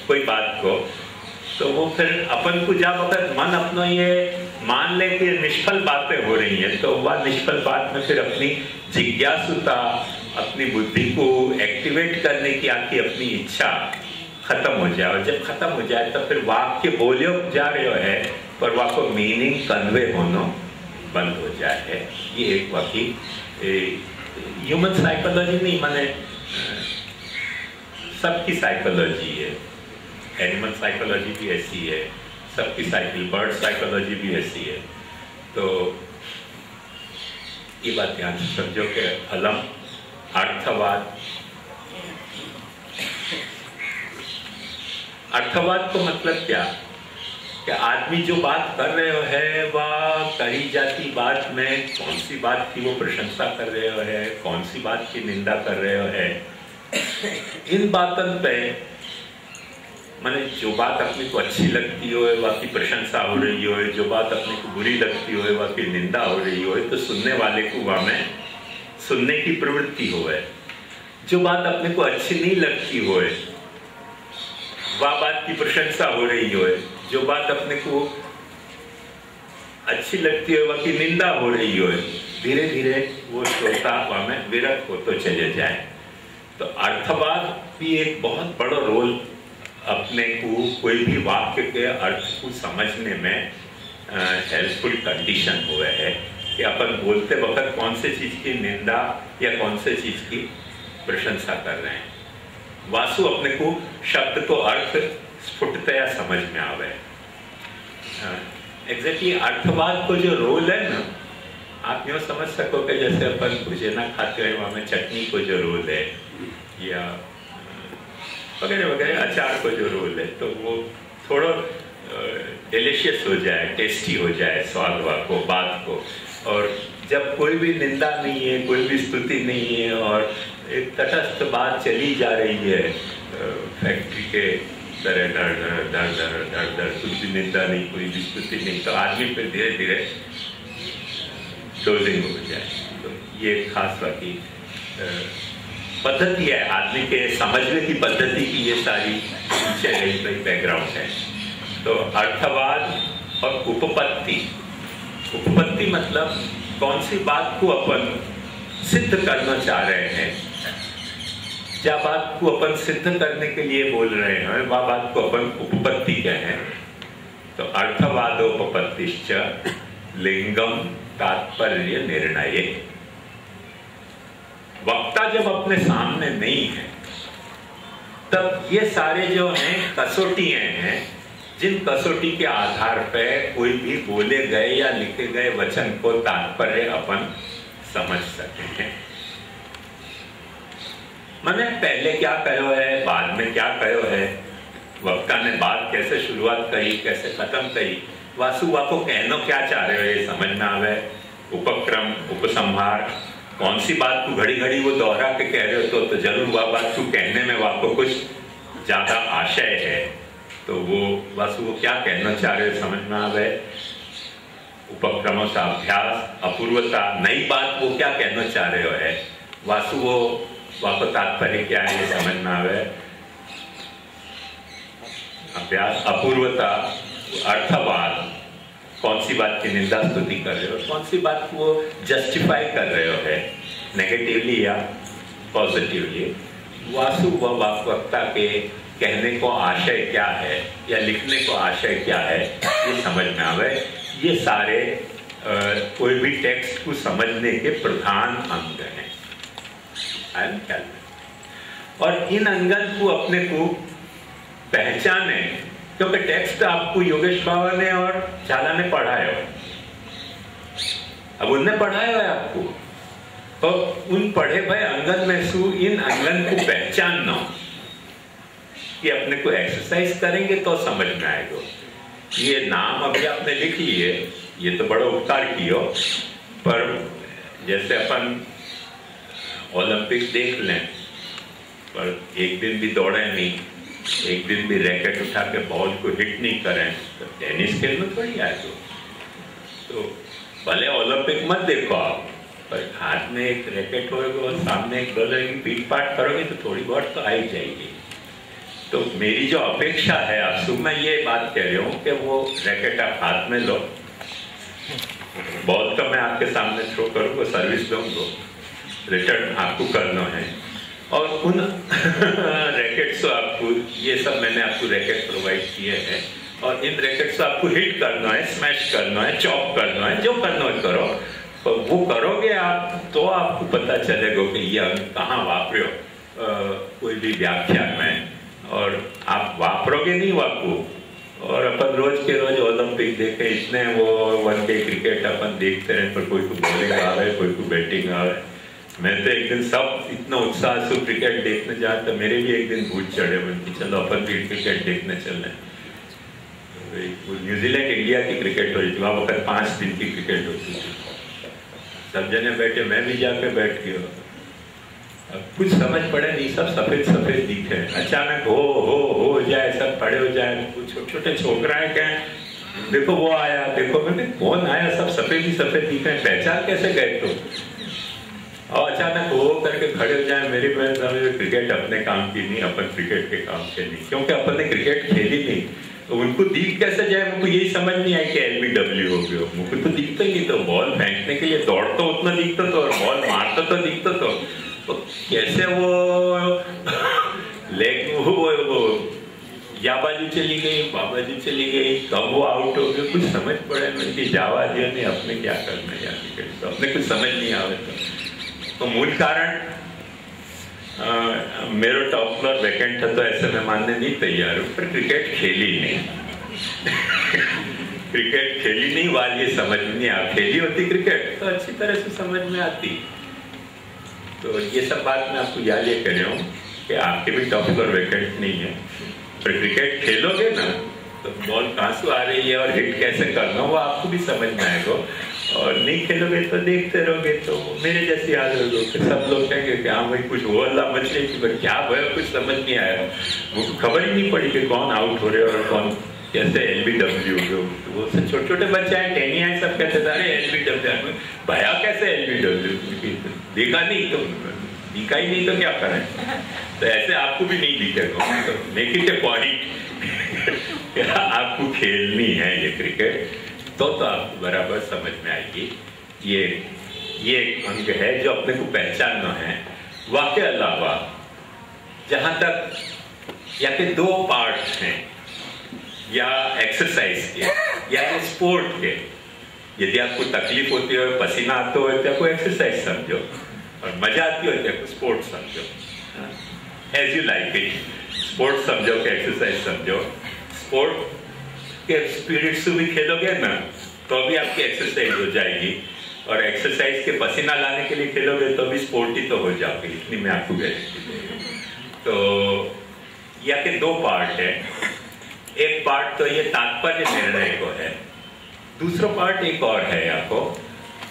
कोई बात को, तो वो फिर अपन को जब अगर मन अपना ये मान ले कि निष्फल बातें हो रही हैं, तो वह निष्फल बात में फिर अपनी जिज्ञासुता, अपनी बुद्धि को एक्टिवेट करने की आपकी अपनी इच्छा खत्म हो जाए। और जब खत्म हो जाए तब फिर वाक्य बोलियो जा रहे हो है, पर वह को मीनिंग कन्वे होना बंद हो जाए। ये एक वाकई ह्यूमन साइकोलॉजी नहीं, माने सबकी साइकोलॉजी है। एनिमल साइकोलॉजी भी ऐसी है, सबकी बर्ड साइकोलॉजी भी ऐसी है। तो ये बात ध्यान से समझो कि अलम अर्थवाद को मतलब क्या कि आदमी जो बात कर रहे हो है वह कही जाती बात में कौन सी बात की वो प्रशंसा कर रहे हो है, कौन सी बात की निंदा कर रहे हो है। इन बातों पे माने जो बात अपने को अच्छी लगती हो वह की प्रशंसा हो रही हो, जो बात अपने को बुरी लगती हो वह की निंदा हो रही हो, तो सुनने वाले को वह में सुनने की प्रवृत्ति हो है। जो बात अपने को अच्छी नहीं लगती हो वह बात की प्रशंसा हो रही हो, जो बात अपने को अच्छी लगती है वह की निंदा हो रही हो, धीरे धीरे वो श्रोता वह में विरक्त हो तो चले जाए। तो अर्थवाद भी एक बहुत बड़ा रोल अपने को कोई भी वाक्य के अर्थ को समझने में हेल्पफुल कंडीशन हुआ है कि अपन बोलते वक्त कौन से चीज की निंदा या कौन से चीज की प्रशंसा कर रहे हैं। वासु अपने को शब्द को अर्थ स्फुटतया समझ में आवे। एग्जैक्टली अर्थवाद को जो रोल है ना, आप यूँ समझ सको कि जैसे अपन भुजना खाते हैं वहाँ में चटनी को जो रोल है या वगैरह वगैरह, अचार को जो रोल है, तो वो थोड़ा डिलीशियस हो जाए, टेस्टी हो जाए स्वाद को बात को। और जब कोई भी निंदा नहीं है, कोई भी स्तुति नहीं है और एक तटस्थ बात चली जा रही है फैक्ट्री के तरह धड़ धड़ धड़ धड़ धड़ धड़, कुछ भी निंदा नहीं, कोई भी स्तुति नहीं, तो आदमी फिर धीरे धीरे डोजिंग हो जाए। तो ये खास बाकी पद्धति है आदमी के समझने की पद्धति की, ये सारी पीछे रही बैकग्राउंड है। तो अर्थवाद और उपपत्ति, उपपत्ति मतलब कौन सी बात को अपन सिद्ध करना चाह रहे हैं, क्या बात को अपन सिद्ध करने के लिए बोल रहे हैं, वह बात को अपन उपपत्ति कहें। तो अर्थवादोपपत्तिश्च लिंगम तात्पर्य निर्णय। वक्ता जब अपने सामने नहीं है तब ये सारे जो हैं कसौटियां हैं, जिन कसौटी के आधार पर कोई भी बोले गए या लिखे गए वचन को तात्पर्य अपन समझ सकते हैं। मैंने पहले क्या कहो है, बाद में क्या कहो है, वक्ता ने बात कैसे शुरुआत करी, कैसे खत्म करी, वासुवा को कहना क्या चाह रहे हो ये समझ में आवे। उपक्रम, उपसंहार, कौन सी बात को घड़ी घड़ी वो दोहरा के कह रहे हो तो जरूर वह बात को कहने में आपको कुछ ज्यादा आशय है, तो वो वासु वो क्या कहना चाह रहे हो समझ में आवे। उपक्रमों से अभ्यास, अपूर्वता, नई बात वो क्या कहना चाह रहे हो है, वासु वो वाको तात्पर्य क्या है ये समझ में आवे। अभ्यास, अपूर्वता, अर्थवाद, कौन सी बात की निंदा स्तुति कर रहे हो, कौन सी बात को जस्टिफाई कर रहे हो है, नेगेटिवली या पॉजिटिवली। वासु व वक्ता के कहने को आशय क्या है या लिखने को आशय क्या है ये समझ में आवे। ये सारे कोई भी टेक्स्ट को समझने के प्रधान अंग हैं। और इन अंगन को अपने को पहचाने, क्योंकि टेक्स्ट आपको योगेश बाबा ने और झाला ने पढ़ाया हो, अब उनने पढ़ाया है आपको, तो उन पढ़े भाई अंगन में सु इन अंगन को पहचानना कि अपने को एक्सरसाइज करेंगे तो समझ में आएगा। ये नाम अभी आपने लिख लिए, ये तो बड़ा उपकार किया, पर जैसे अपन ओलंपिक देख लें पर एक दिन भी दौड़े नहीं, एक दिन भी रैकेट उठा के बॉल को हिट नहीं करें तो टेनिस खेल में थोड़ी आएगा। तो भले ओलंपिक मत देखो आप, पर हाथ में एक रैकेट होगा और सामने एक बॉल की पीट पाट करोगे तो थोड़ी बहुत तो आ ही जाएगी। तो मेरी जो अपेक्षा है आपसे, मैं ये बात कह रही हूँ कि वो रैकेट आप हाथ में लो, बॉल तो मैं आपके सामने थ्रो करूँगा, सर्विस दूंगा, रिटर्न आपको करना है। और उन रैकेट्स आपको, ये सब मैंने आपको रैकेट प्रोवाइड किए हैं और इन रैकेट से आपको हिट करना है, स्मैश करना है, चॉप करना है, जो करना है करो। तो वो करोगे आप तो आपको पता चलेगा कि ये कहाँ वापरो कोई भी व्याख्या में, और आप वापरोगे नहीं वापू। और अपन रोज के रोज ओलंपिक देखे, इतने वो वनडे क्रिकेट अपन देखते रहे, पर कोई को बॉलिंग आवे, कोई को बैटिंग आवे। मैं तो एक दिन सब इतना उत्साह से क्रिकेट देखने जा, तो मेरे भी एक दिन भूत चढ़े कि चलो अपन भी क्रिकेट देखने चल रहे। न्यूजीलैंड इंडिया की क्रिकेट हो रही थी, वहाँ वक्त 5 दिन की क्रिकेट होती थी। सब जने बैठे, मैं भी जाके बैठ गया। अब कुछ समझ पड़े नहीं, सब सफेद सफेद दिखे। अचानक हो जाए, सब खड़े हो जाए, छोटे छोटे छोकरा है क्या, देखो वो आया, देखो मैंने कौन आया, सब सफेद ही सफेद दिखे, पहचान कैसे गए तो। और अचानक वो करके खड़े हो जाए, मेरी बहन समझ क्रिकेट अपने काम की नहीं, अपन क्रिकेट के काम के नहीं, क्योंकि अपन ने क्रिकेट खेली नहीं। तो उनको दिख कैसे जाए, मुझको यही समझ नहीं आई कि LBW हो गया। मुझको तो दिखता ही नहीं, तो बॉल फेंकने के लिए दौड़ता उतना दिखता तो, और बॉल मारता तो दिखता तो कैसे वो लेग वो या बाजू चली गई, बाबाजू चली गई, कब वो आउट हो गया, कुछ समझ पड़े नहीं। जावा दिया नहीं, अपने क्या करना है यार, तो अपने कुछ समझ नहीं आवे। तो मूल कारण मेरा टॉप फ्लोर वैकेंट था, तो ऐसे मैं मानने नहीं तैयार हूँ, पर क्रिकेट खेली नहीं। क्रिकेट खेली नहीं वाली ये समझ में नहीं आ, खेली होती क्रिकेट तो अच्छी तरह से समझ में आती। तो ये सब बात मैं आपको याद ये कर रहा हूँ कि आपके भी टॉप फ्लोर वैकेंट नहीं है, पर क्रिकेट खेलोगे ना तो बॉल कहाँ से आ रही है और हिट कैसे करना वो आपको भी समझ में आएगा। और नहीं खेलोगे तो देखते रहोगे तो मेरे जैसी हाल होगी, सब लोग कहेंगे कि हाँ भाई कुछ हो अल्लाह बचे कि क्या भयो, कुछ समझ नहीं आया, वो खबर ही नहीं पड़ी कि कौन आउट हो रहे और कौन कैसे LBW हो। वो छोटे छोटे बच्चे हैं, टेनिया है, सब कहते थे LBW भया कैसे LBW, देखा नहीं तो दिखा ही नहीं तो क्या करें। तो ऐसे आपको भी नहीं दिखेगा, तो मेक इट ए पॉइंट आपको खेलनी है ये क्रिकेट, तो आपको बराबर समझ में आएगी। ये अंग है जो अपने को पहचानना है। वाके अलावा जहां तक या के 2 पार्ट हैं, या एक्सरसाइज के या स्पोर्ट के, यदि आपको तकलीफ होती है, पसीना आता हो तो आपको एक्सरसाइज समझो, और मजा आती हो तो आपको स्पोर्ट समझो, as you like it. Sport समझो कि एक्सरसाइज समझो। स्पोर्ट के स्पिरिट से भी खेलोगे ना तो भी आपकी एक्सरसाइज हो जाएगी, और एक्सरसाइज के पसीना लाने के लिए खेलोगे तो भी स्पोर्ट ही तो हो जाओगे, इतनी मैं आपको गारंटी दूंगा। तो या के 2 पार्ट है, एक पार्ट तो ये तात्पर्य निर्णय को है, दूसरा पार्ट एक और है आपको,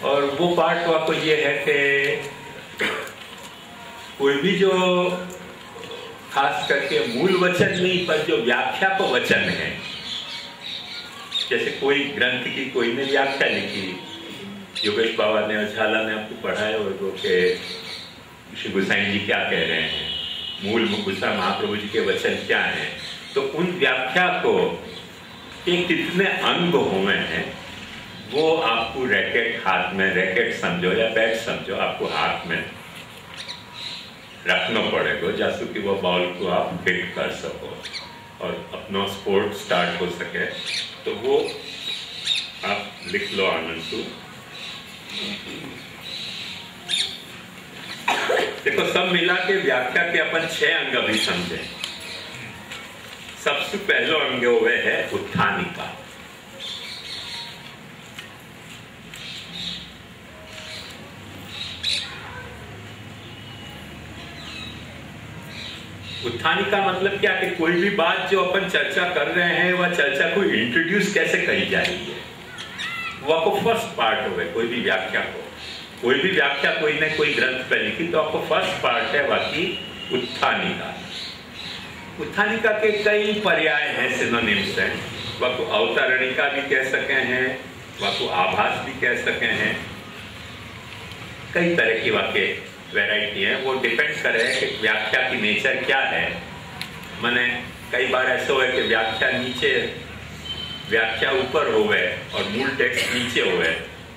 और वो पार्ट आपको ये है कि कोई भी जो खास करके मूल वचन नहीं पर जो व्याख्या को वचन है, जैसे कोई ग्रंथ की कोई ने व्याख्या लिखी, योगेश बाबा ने और झाला ने आपको पढ़ाया होगा कि श्री गोसाई जी क्या कह रहे हैं, मूल गुस्सा महाप्रभु जी के वचन क्या हैं, तो उन व्याख्या को के कितने अंग हुए हैं वो आपको रैकेट हाथ में, रैकेट समझो या बैट समझो, आपको हाथ में रखना पड़ेगा जैसे कि वो बॉल को आप हिट कर सको और अपना स्पोर्ट स्टार्ट हो सके। तो वो आप लिख लो आनंद। देखो सब मिला के व्याख्या के अपन 6 अंग भी समझे। सबसे पहला अंग हुए है उत्थानिका। उत्थानिका मतलब क्या कि कोई भी बात जो अपन चर्चा कर रहे हैं वह चर्चा को इंट्रोड्यूस कैसे करी जा रही है, वह को फर्स्ट पार्ट हो गए। कोई भी व्याख्या को, कोई भी व्याख्या कोई ने कोई ग्रंथ पे लिखी तो आपको फर्स्ट पार्ट है बाकी उत्थानिका। उत्थानिका के कई पर्याय हैं, सिनोनिम्स हैं। वह को अवतरणिका भी कह सके हैं, वह को आभास भी कह सके हैं, कई तरह की वाक्य वैरायटी है। वो डिपेंड करे कि व्याख्या की नेचर क्या है। मैंने कई बार ऐसा हुआ कि व्याख्या नीचे, व्याख्या ऊपर होवे और मूल टेक्स्ट नीचे होवे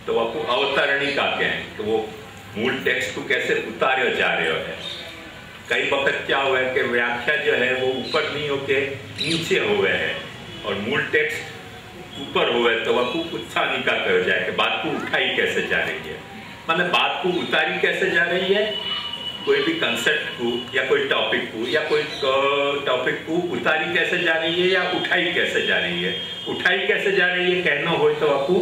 तो आपको अवतरणिका कहें, तो वो मूल टेक्स्ट को कैसे उतारे जा रहे हो है। कई वक्त क्या हुआ है कि व्याख्या जो है वो ऊपर नहीं होके नीचे हुए है और मूल टेक्स्ट ऊपर हुए तो वह को उत्थानिका कह जाए कि बात को उठाई कैसे जा रही है, मतलब बात को उतारी कैसे जा रही है, कोई भी कंसेप्ट को या कोई टॉपिक को या कोई टॉपिक को उतारी कैसे जा रही है या उठाई कैसे जा रही है। उठाई कैसे जा रही है कहना हो तो आपको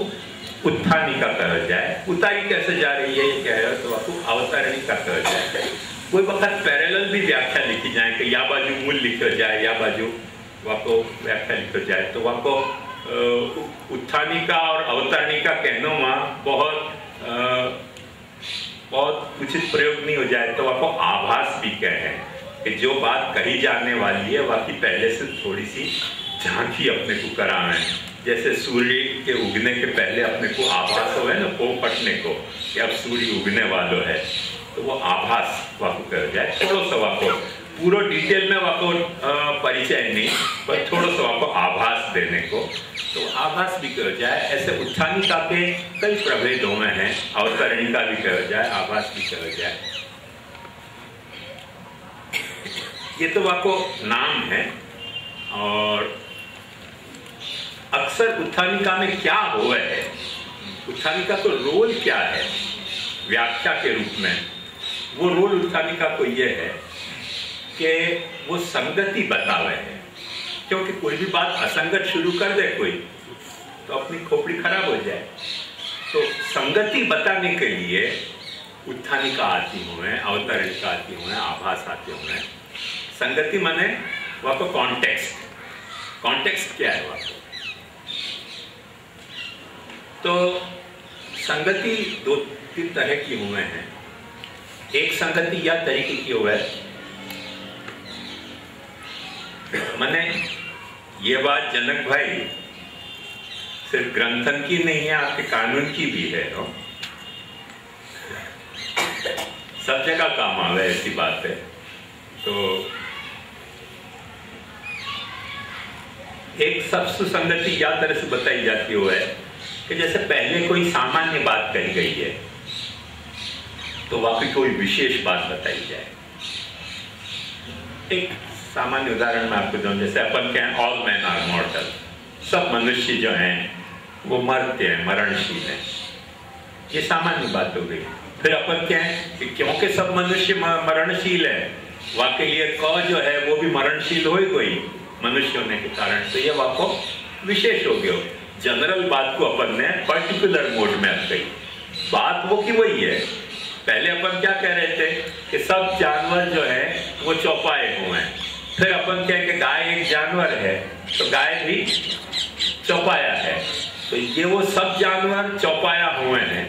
उत्थानिका कहा जाए, उतारी कैसे जा रही है ये कह तो आपको अवतरणिका कहा जाए। कोई वक्त पैरेलल भी व्याख्या लिखी जाए कि या बाजू मूल लिखो जाए या बाजू वाको व्याख्या लिखो जाए तो वाको उत्थानिका और अवतरणिका कहने में बहुत उचित प्रयोग नहीं हो जाए तो आपको आभास भी कहे कि जो बात कही जाने वाली है बाकी पहले से थोड़ी सी झांकी अपने को करावे। जैसे सूर्य के उगने के पहले अपने को आभास हो है ना को पटने को कि अब सूर्य उगने वालों है, तो वो आभास वाको कह जाए। थोड़ा सा वाको पूरा डिटेल में वाको परिचय नहीं पर थोड़ा सा वाको आभास देने को तो आभास भी कह जाए। ऐसे उत्थानिका के कई प्रभेदों में है, अवतरणिका भी कह जाए, आभास भी कह जाए। ये तो वाको नाम है। और अक्सर उत्थानिका में क्या हुआ है, उत्थानिका तो रोल क्या है व्याख्या के रूप में, वो रोल उत्थानिका को ये है कि वो संगति बतावे है। क्योंकि कोई भी बात असंगत शुरू कर दे कोई तो अपनी खोपड़ी खराब हो जाए, तो संगति बताने के लिए उत्थानिका आती हुए, अवतरणिका आती हुए, आभास आते हुए। संगति माने वहाँ को कॉन्टेक्स्ट, कॉन्टेक्स्ट क्या है वहाँ को। तो संगति दो तीन तरह की हुए हैं। एक संगति या तरीके की हुआ है, मैंने ये बात जनक भाई सिर्फ ग्रंथन की नहीं है, आपके कानून की भी है। सब जगह काम आवे ऐसी बात है। तो एक सब सुसंगति या तरह से बताई जाती है कि जैसे पहले कोई सामान्य बात कही गई है तो वाकई कोई विशेष बात बताई जाए। एक सामान्य उदाहरण में आपको दूं, जैसे अपन कहें ऑल मैन आर मॉर्टल, सब मनुष्य जो हैं वो मरते हैं, मरणशील हैं, ये सामान्य बात हो गई। फिर अपन कहें कि क्योंकि सब मनुष्य मरणशील है, वाकई लिए क जो है वो भी मरणशील हो ही कोई मनुष्य होने के कारण, तो ये वाको विशेष हो गया। जनरल बात को अपन ने पर्टिकुलर मोड में अब गई, बात वो की वही है। पहले अपन क्या कह रहे थे कि सब जानवर जो है वो चौपाए हुए हैं, फिर अपन कह के गाय एक जानवर है तो गाय भी चौपाया है, तो ये वो सब जानवर चौपाया हुए हैं।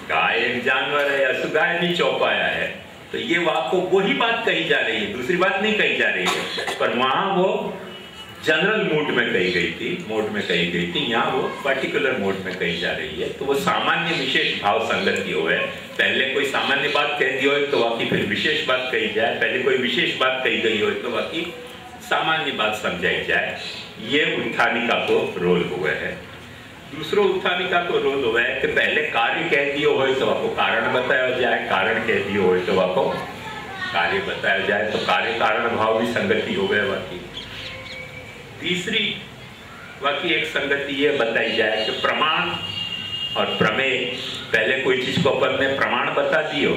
गाय एक जानवर है या गाय भी चौपाया है, तो ये वाको वही बात कही जा रही है, दूसरी बात नहीं कही जा रही है। पर वहां वो जनरल मोड में कही गई थी, मोड में कही गई थी, यहाँ वो पर्टिकुलर मोड में कही जा रही है। तो वो सामान्य विशेष भाव संगति हो है। पहले कोई सामान्य बात कह दी हो तो बाकी फिर विशेष बात कही जाए, पहले कोई विशेष बात कही गई हो तो बाकी सामान्य बात समझाई जाए। ये उत्थानिका को रोल हुआ है। दूसरो उत्थानिका को रोल हुआ है कि पहले कार्य कह दियो हो तो आपको कारण बताया जाए, कारण कह दियो हो तो आपको कार्य बताया जाए, तो कार्य कारण भाव भी संगति हो गए। बाकी तीसरी बाकी एक संगति ये बताई जाए कि प्रमाण और प्रमेय, पहले कोई चीज को अपन ने प्रमाण बता दियो,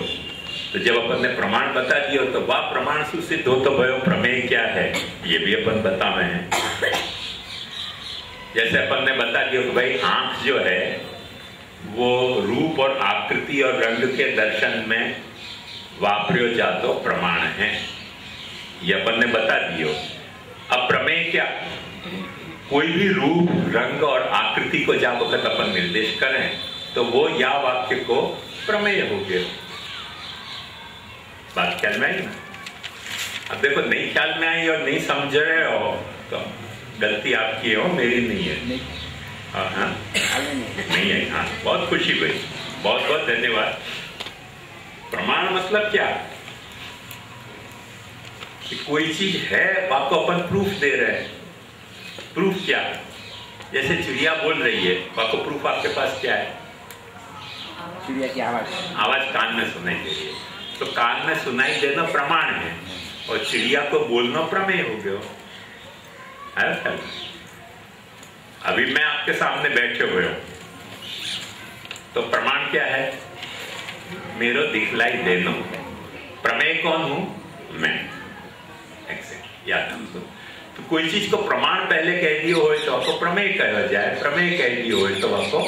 तो जब अपन ने प्रमाण बता दियो तो वह प्रमाण से सिद्ध हो तो भयो प्रमेय क्या है ये भी अपन बतावे हैं। जैसे अपन ने बता दिया कि भाई आंख जो है वो रूप और आकृति और रंग के दर्शन में वापरियो जातो प्रमाण है, ये अपन ने बता दियो। अब प्रमेय क्या, कोई भी रूप रंग और आकृति को जब वक्त अपन निर्देश करें तो वो या वाक्य को प्रमेय हो गया। बात ख्याल में आई ना। अब देखो नहीं ख्याल में आई और नहीं समझ रहे हो तो गलती आपकी हो, मेरी नहीं है। हाँ नहीं है। हाँ बहुत खुशी हुई, बहुत बहुत धन्यवाद। प्रमाण मतलब क्या कि कोई चीज है आपको अपन प्रूफ दे रहे हैं। प्रूफ क्या, जैसे चिड़िया बोल रही है, आपको प्रूफ आपके पास क्या है? चिड़िया की आवाज कान में सुनाई दे रही है, तो कान में सुनाई देना प्रमाण है और चिड़िया को बोलना प्रमेय हो गया। है। अभी मैं आपके सामने बैठे हुए हूं, तो प्रमाण क्या है? मेरो दिखलाई देनो। प्रमेय कौन हूं? मैं। एक्सेक्ट याद रखो। तो कोई चीज को प्रमाण पहले कह दियो हो तो आपको प्रमेय कहा जाए, प्रमेय कह दियो हो तो आपको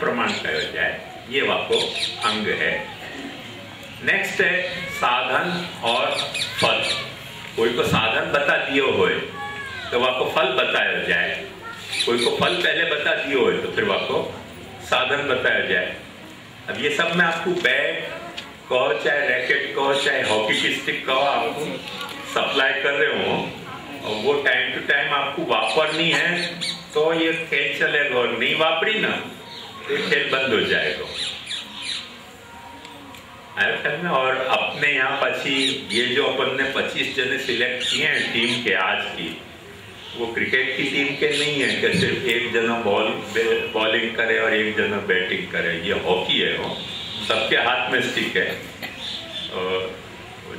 प्रमाण कहा जाए। ये आपको अंग है। नेक्स्ट है साधन और फल। कोई को साधन बता दियो हो तो आपको फल बताया जाए, कोई को फल पहले बता दियो हो तो फिर आपको साधन बताया जाए। अब ये सब मैं आपको बैट कहो, चाहे रैकेट कहो, चाहे हॉकी की स्टिक कहो, आपको सप्लाई कर रहे हो और वो टाइम टू टाइम आपको वापरनी है तो ये खेल चलेगा, और नहीं वापरी ना तो खेल बंद हो जाएगा। और अपने यहाँ पची ये जो अपन ने 25 जने सिलेक्ट किए हैं टीम के आज की, वो क्रिकेट की टीम के नहीं है कि सिर्फ एक जना बॉलिंग करे और एक जना बैटिंग करे। ये हॉकी है, वो सबके हाथ में स्टिक है। और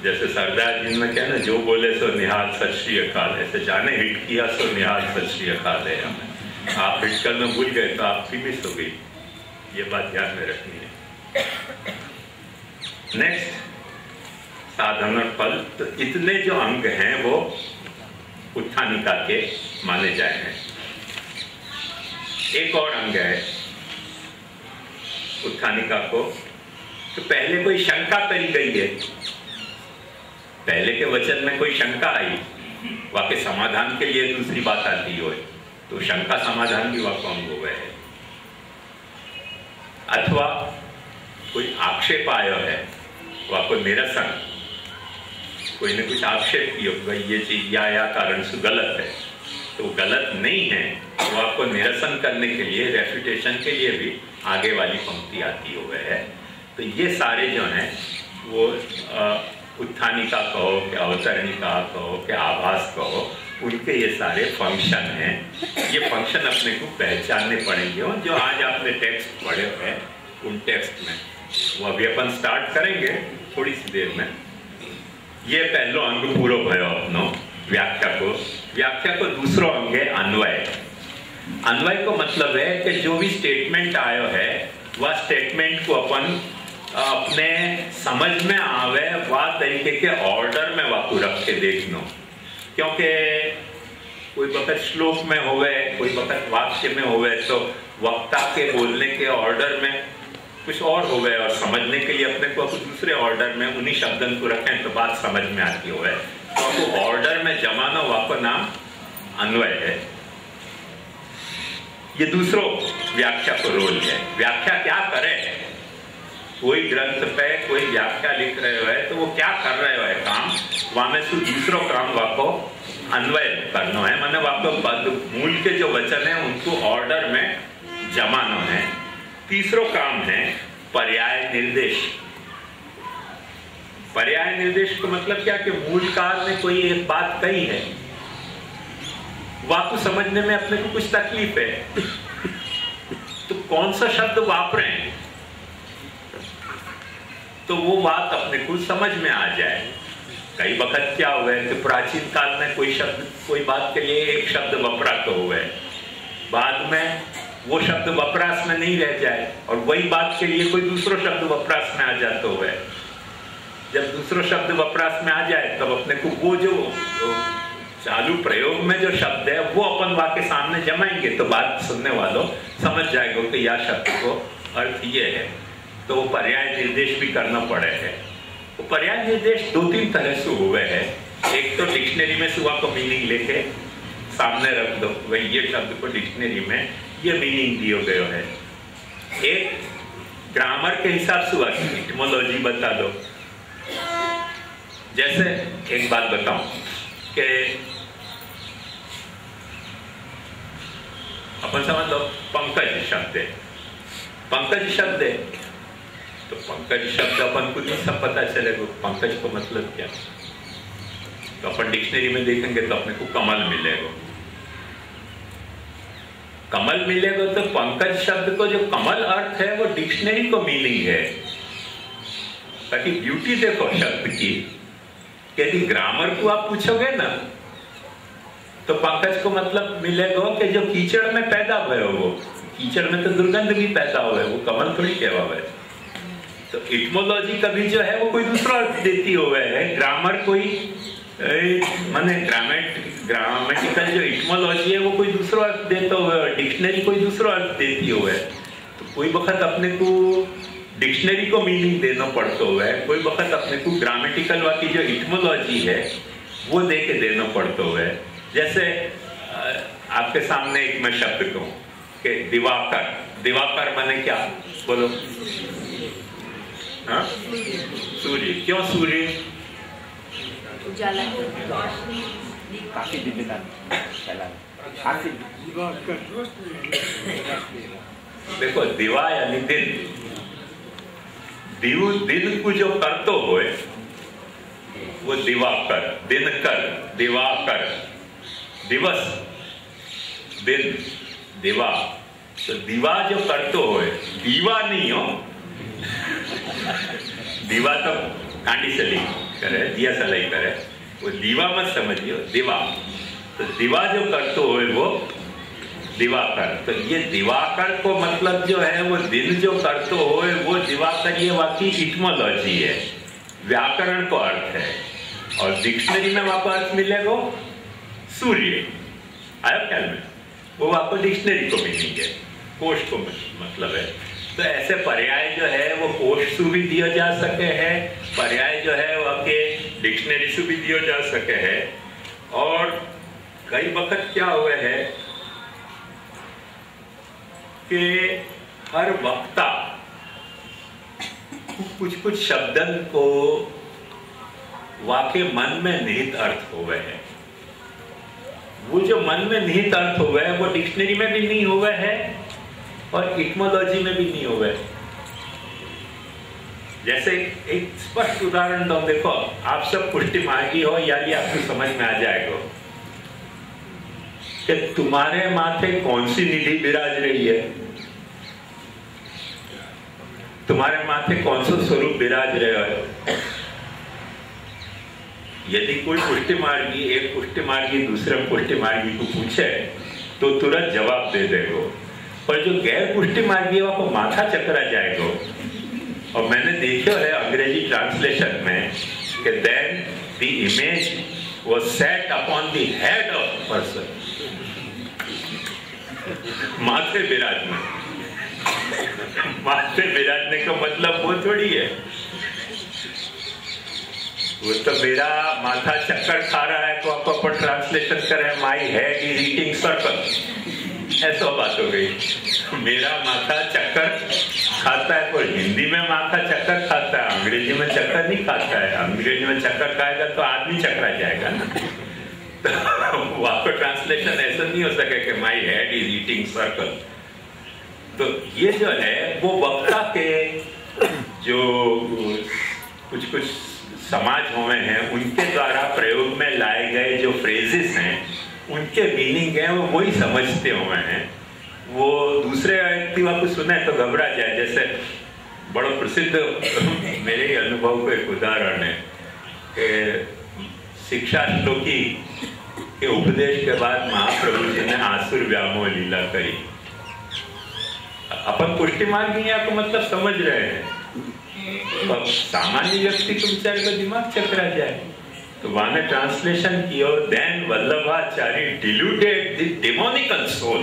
जैसे सरदार जी में क्या ना, जो बोले सो निहाल सत श्री अकाल, ऐसे जाने हिट किया सो निहाल सत श्री अकाल है हमें। आप हिट करना भूल गए तो आपकी मिस हो गई, ये बात ध्यान में रखनी है। नेक्स्ट साधन और फल। तो इतने जो अंग हैं वो उत्थानिका के माने जाए हैं। एक और अंग है उत्थानिका को, तो पहले कोई शंका करी गई है, पहले के वचन में कोई शंका आई, वाके समाधान के लिए दूसरी बात आती हो तो शंका समाधान भी वाको अंग हो गए है। अथवा कोई आक्षेप आयो है, वाको निरसन, कोई ने कुछ आक्षेप किया भाई ये चीज या कारण से गलत है, तो गलत नहीं है तो आपको निरसन करने के लिए, रेफ्यूटेशन के लिए भी आगे वाली पंक्ति आती हो गए है। तो ये सारे जो हैं वो उत्थानिका कहो कि अवतरणिका कहो कि आभास कहो, उनके ये सारे फंक्शन हैं। ये फंक्शन अपने को पहचानने पड़ेंगे, और जो आज आपने टेक्स्ट पढ़े हुए हैं उन टेक्स्ट में वो अभी अपन स्टार्ट करेंगे थोड़ी सी देर में। ये पहलो अंग पूरो भयो अपनो व्याख्या को। व्याख्या को दूसरो अंग है अन्वय। अन्वय को मतलब है कि जो भी स्टेटमेंट आयो है वह स्टेटमेंट को अपन अपने समझ में आवे वह तरीके के ऑर्डर में वाकू रख के देखनो। क्योंकि कोई वक्त श्लोक में होवे, कोई वक्त वाक्य में होवे, तो वक्ता के बोलने के ऑर्डर में कुछ और होवे और समझने के लिए अपने को कुछ दूसरे ऑर्डर में उन्हीं शब्दन को रखें तो बात समझ में आती होवे। तो ऑर्डर में जमाना वाको नाम अन्वय है। ये दूसरो व्याख्या को रोल है। व्याख्या क्या करे, कोई ग्रंथ पे कोई व्याख्या लिख रहे हो है तो वो क्या कर रहे हो काम, वहां में से दूसरो काम वाको अन्वय करना है, माने वाको मूल के जो वचन है उनको ऑर्डर में जमाना है। तीसरो काम है पर्याय निर्देश। पर्याय निर्देश का मतलब क्या कि मूल काल ने कोई एक बात कही है, वाको समझने में अपने को कुछ तकलीफ है, तो कौन सा शब्द वापरे तो वो बात अपने को समझ में आ जाए। कई वक्त क्या हुआ है कि प्राचीन काल में कोई शब्द कोई बात के लिए एक शब्द वपरा तो हुआ है, बाद में वो शब्द वपरास में नहीं रह जाए और वही बात के लिए कोई दूसरा शब्द वपरास में आ जाता हुआ है। जब दूसरा शब्द वपरास में आ जाए तब अपने को वो जो चालू प्रयोग में जो शब्द है वो अपन वाके सामने जमाएंगे तो बात सुनने वालों समझ जाएगा कि यह शब्द को अर्थ ये है। तो वो पर्याय निर्देश भी करना पड़े है। वो पर्याय निर्देश दो तीन तरह से हुए हैं। एक तो डिक्शनरी में सुबह को मीनिंग लेके सामने रख दो, वही ये शब्द को डिक्शनरी में ये मीनिंग दिया गया है। एक ग्रामर के हिसाब से इटिमोलॉजी बता दो। जैसे एक बात बताऊं कि अपन समझ लो पंकज शब्द है, पंकज शब्द है तो पंकज शब्द अपन को नहीं सब पता चलेगा पंकज को मतलब क्या। तो अपन डिक्शनरी में देखेंगे तो अपने को कमल मिलेगा। कमल मिलेगा तो पंकज शब्द को जो कमल अर्थ है वो डिक्शनरी को मीनिंग है। ताकि ब्यूटी देखो शब्द की, यदि ग्रामर को आप पूछोगे ना तो पंकज को मतलब मिलेगा कि जो कीचड़ में पैदा हुए हो, वो कीचड़ में तो दुर्गंध भी पैदा हुए, वो कमल थोड़ी कहवा हुआ है। तो इटमोलॉजी कभी जो है वो कोई दूसरा अर्थ देती हुआ है, ग्रामर कोई माने ग्रामेटिकल जो इटमोलॉजी है वो कोई दूसरा अर्थ देता हुआ है, डिक्शनरी कोई दूसरा अर्थ देती हुआ है। तो कोई वक्त अपने को डिक्शनरी को मीनिंग देना पड़ता हुआ है, कोई वक्त अपने को ग्रामेटिकल वाली जो इटमोलॉजी है वो दे के देना पड़ता हुआ है। जैसे आपके सामने एक मैं शब्द कहूँ कि दिवाकर, दिवाकर माने क्या बोलो? हाँ, सूर्य। क्यों सूर्य? उजाला। काफी दिव्यता। देखो दिवा यानी दिन, दिन को जो कर तो हो वो दिवाकर, दिनकर, दिवाकर, दिवस, दिन, दिवा। तो दिवा जो कर तो हो, दीवा नहीं हो, दीवा तो कांडी सली करे, दिया सलाई करे, वो दीवा मत समझियो, दिवा। तो दिवा जो करते हुए वो दिवाकर। तो ये दिवाकर को मतलब जो है वो दिन जो करते हुए वो दिवाकर, ये वाकई इटमोलॉजी है, व्याकरण को अर्थ है। और डिक्शनरी में आपको अर्थ मिलेगा सूर्य, आया ख्याल में? वो आपको डिक्शनरी को मीनिंग है, कोश को मतलब है। तो ऐसे पर्याय जो है वो कोश से भी दिया जा सके है, पर्याय जो है वो आपके डिक्शनरी से भी दिया जा सके है। और कई वक्त क्या हुआ है कि हर वक्ता कुछ शब्दन को वाके मन में निहित अर्थ हुए है। वो जो मन में निहित अर्थ हुआ है वो डिक्शनरी में भी नहीं हुआ है और इटमोलॉजी में भी नहीं हुआ है। जैसे एक स्पष्ट उदाहरण दो, देखो आप सब पुष्टि मांगी हो या ये आपको समझ में आ जाएगा कि तुम्हारे माथे कौन सी निधि विराज रही है, तुम्हारे माथे कौन सा स्वरूप विराज रहा है। यदि कोई पुष्टि मार्गी, एक पुष्टि मार्गी दूसरे पुष्टि मार्गी को पूछे तो तुरंत जवाब दे देगा, पर जो गैर पुष्टि मार्गी है वो माथा चकरा जाएगा। और मैंने देखा है अंग्रेजी ट्रांसलेशन में कि then the image was set upon the head of person, माथे विराजमान। माथे विराजने का मतलब वो थोड़ी है, वो तो मेरा माथा चक्कर खा रहा है तो आपको अपन ट्रांसलेशन करें my head is eating circle, ऐसा बात हो गई। मेरा माथा चक्कर खाता है, पर हिंदी में माथा चक्कर खाता है, अंग्रेजी में चक्कर नहीं खाता है। अंग्रेजी में चक्कर खाएगा तो आदमी चकरा जाएगा ना। तो वहां पर ट्रांसलेशन ऐसा नहीं हो सके कि my head is eating circle. तो ये जो है वो वक्ता के जो कुछ समाज हुए हैं उनके द्वारा प्रयोग में लाए गए जो फ्रेजेस हैं उनके मीनिंग है वो वही समझते हुए हैं। वो दूसरे व्यक्ति को सुने तो घबरा जाए। जैसे बड़ा प्रसिद्ध मेरे ही अनुभव का एक उदाहरण है कि शिक्षा श्लोकी के उपदेश के बाद महाप्रभु जी ने आसुर व्यामोह लीला करी। अपन पुष्टि मार्गी आपको मतलब समझ रहे हैं, तो सामान्य व्यक्ति को बेचारे का दिमाग चकरा जाए। तो वहां ने ट्रांसलेशन किया, then Vallabhacharya diluted the demonical soul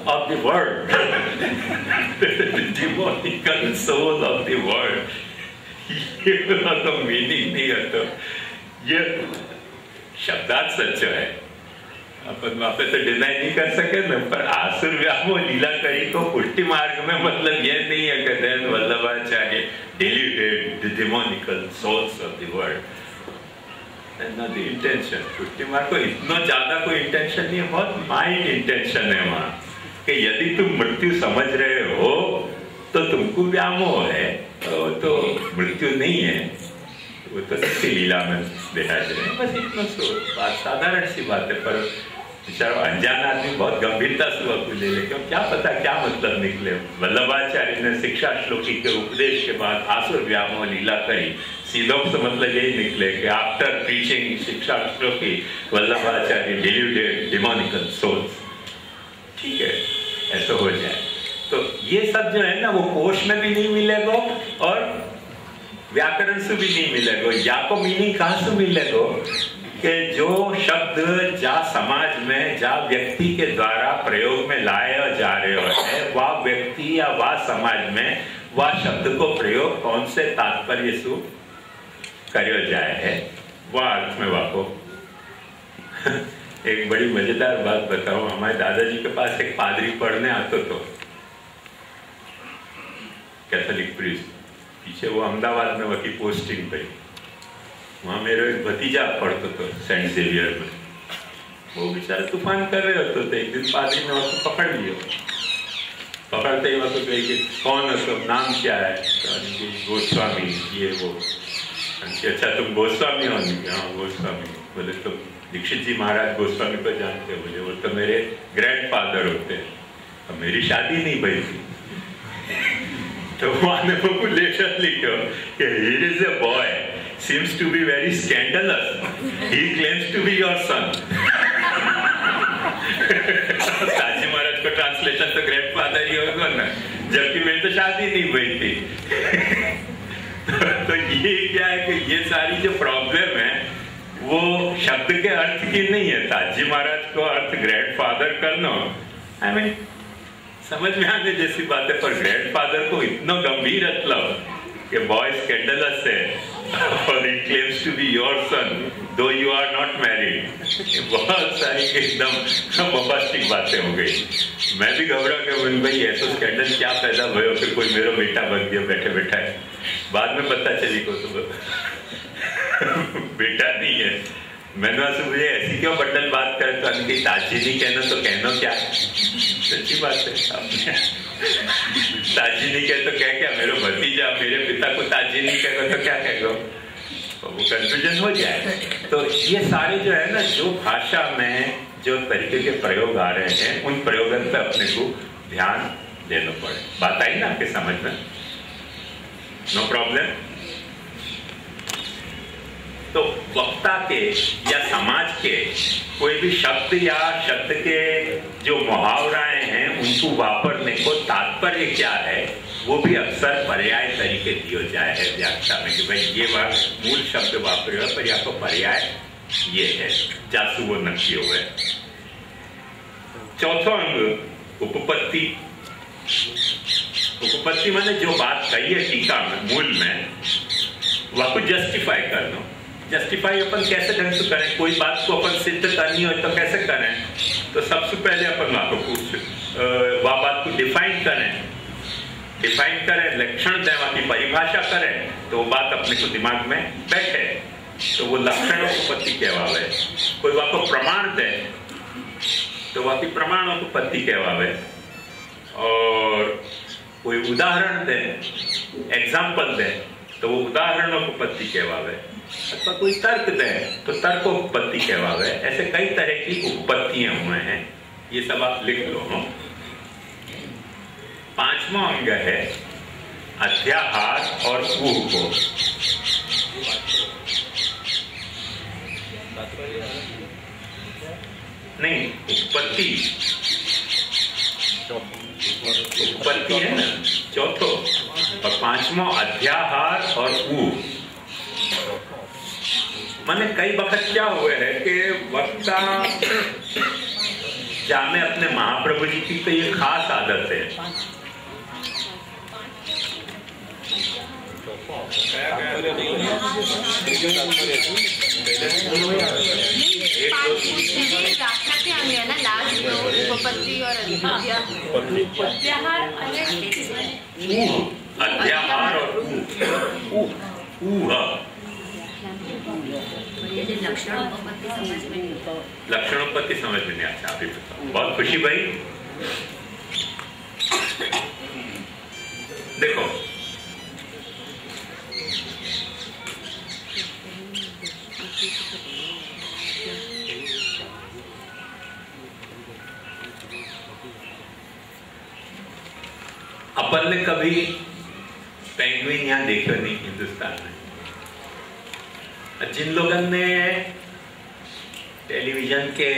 of the world, demonical soul of the world. ये तो मीनिंग नहीं है, तो ये शब्दार्थ सच है, अपन वापस तो डिनाई नहीं कर सके ना। पर आसुर व्यामोह लीला करी को पुष्टि मार्ग में मतलब ये नहीं है कि then Vallabhacharya diluted the demonical souls of the world. Not the intention। पुष्टि मार्ग को इतना ज्यादा कोई इंटेंशन नहीं है, बहुत माइंड इंटेंशन है वहाँ कि यदि तुम मृत्यु समझ रहे हो तो तुमको व्यामोह है, तो मृत्यु नहीं है, वो तो सच्ची लीला में विराज रहे। बस इतना बात, साधारण सी बात है। पर बेचारा अनजान आदमी बहुत गंभीरता से वह ले ले, क्यों क्या पता क्या मतलब निकले। वल्लभाचार्य ने शिक्षा श्लोकी के उपदेश के बाद आसुर व्यामोह लीला करी, सीलोक से मतलब यही निकले कि आफ्टर प्रीचिंग शिक्षा की वल्लभाचार्य डिल्यूटेड डिमोनिकल सोल्स। ठीक है, ऐसा हो जाए तो ये सब जो है ना वो कोश में भी नहीं मिलेगा और व्याकरण से भी नहीं मिलेगा। या को मीनिंग कहाँ से मिलेगा कि जो शब्द जा समाज में जा व्यक्ति के द्वारा प्रयोग में लाया जा रहे है, वह व्यक्ति या वह समाज में वह शब्द को प्रयोग कौन से तात्पर्य से करियो जाए है, वह अर्थ में वाको। एक बड़ी मजेदार बात बताऊं, हमारे दादाजी के पास एक पादरी पढ़ने आता तो, कैथोलिक प्रीस्ट, पीछे वो अहमदाबाद में वकी पोस्टिंग पे, वहां मेरा एक भतीजा पढ़ता था सेंट जेवियर में। वो बेचारे तूफान कर रहे होते थे, एक दिन पादरी ने उसको पकड़ लिया। पकड़ते ही वक्त कही कि कौन है सब, नाम क्या है? गोस्वामी, ये वो। अच्छा तुम गोस्वामी हो? हाँ गोस्वामी। बोले तो दीक्षित जी महाराज गोस्वामी को जानते हो? बोले वो तो मेरे ग्रैंडफादर होते हैं, अब मेरी शादी नहीं भई थी। तो वहां वो लेटर लिखो कि here is a boy seems to be very scandalous, he claims to be your son। साजी महाराज को ट्रांसलेशन तो ग्रैंडफादर ही होगा ना, जबकि मेरी तो शादी नहीं हुई थी। तो ये क्या है कि ये सारी जो प्रॉब्लम है वो शब्द के अर्थ की नहीं है। साजी महाराज को अर्थ ग्रैंडफादर करना, आई मीन समझ में आने जैसी बात है, पर ग्रैंडफादर को इतना गंभीर मतलब कि बॉय स्कैंडलस है और he claims to be your son though you are not married. बहुत सारी एकदम बम्बास्टिक बातें हो गई। मैं भी घबरा के भाई ऐसा स्कैंडल क्या पैदा हुआ, फिर कोई मेरा बेटा बन गया बैठे बैठा है। बाद में पता चली को तो बेटा नहीं है। मैंने वहां से मुझे ऐसी क्यों बंडल बात करे, तो अनकी ताजी नहीं कहना तो कहना क्या? सच्ची बात है, आपने ताजी नहीं कहे तो क्या मेरे भतीजा मेरे पिता को ताजी नहीं कहेगा तो क्या कहेगा? तो वो कंफ्यूजन हो जाए। तो ये सारे जो है ना, जो भाषा में जो तरीके के प्रयोग आ रहे हैं, उन प्रयोगों पे अपने को ध्यान देना पड़े। बात आई ना आपके समझ में? No problem. तो वक्ता के या समाज के कोई भी शब्द या शब्द के जो मुहावराएं हैं उनको वापरने को तात्पर्य क्या है, वो भी अक्सर पर्याय तरीके दिए जाए है व्याख्या में कि भाई ये मूल शब्द वापरेगा पर यहाँ पर पर्याय ये है, जासु वो नक्की हुए। चौथा अंग उपपत्ति। उपपत्ति माने जो बात कही है टीका में मूल में वह को जस्टिफाई करना। जस्टिफाई अपन कैसे ढंग से करें? कोई बात को अपन सिद्ध करनी हो तो कैसे करें? तो सबसे पहले अपन वह बात को डिफाइन करें, लक्षण दें, वहां की परिभाषा करें, तो वो बात अपने को दिमाग में बैठे, तो वो लक्षणों को पत्ती कहवावे। कोई वहां को प्रमाण दे तो वहां की प्रमाणों को पत्ती कहवावे, और कोई उदाहरण दे, एग्जाम्पल दे, तो वो उदाहरणों को पत्ती कहवावे, अथवा कोई तर्क दे तो तर्कों को पत्ती कहवावे। ऐसे कई तरह की उपपत्तियां हुए हैं, ये सब आप लिख लो। पांचवा अंग है अध्याहार और ऊह को। नहीं, उपपत्ति है ना चौथो, और पांचवा अध्याहार और ऊह। मैंने कई वक्त क्या हुए है कि वक्ता जामे अपने महाप्रभु जी की तो ये खास आदत है, अध्याहार और लक्षणोपत्ति समझ में नहीं आता। अभी बताओ। बहुत खुशी भाई। देखो अपन ने कभी पेंगुइन यहाँ देखे नहीं हिंदुस्तान में, जिन लोगों ने टेलीविजन के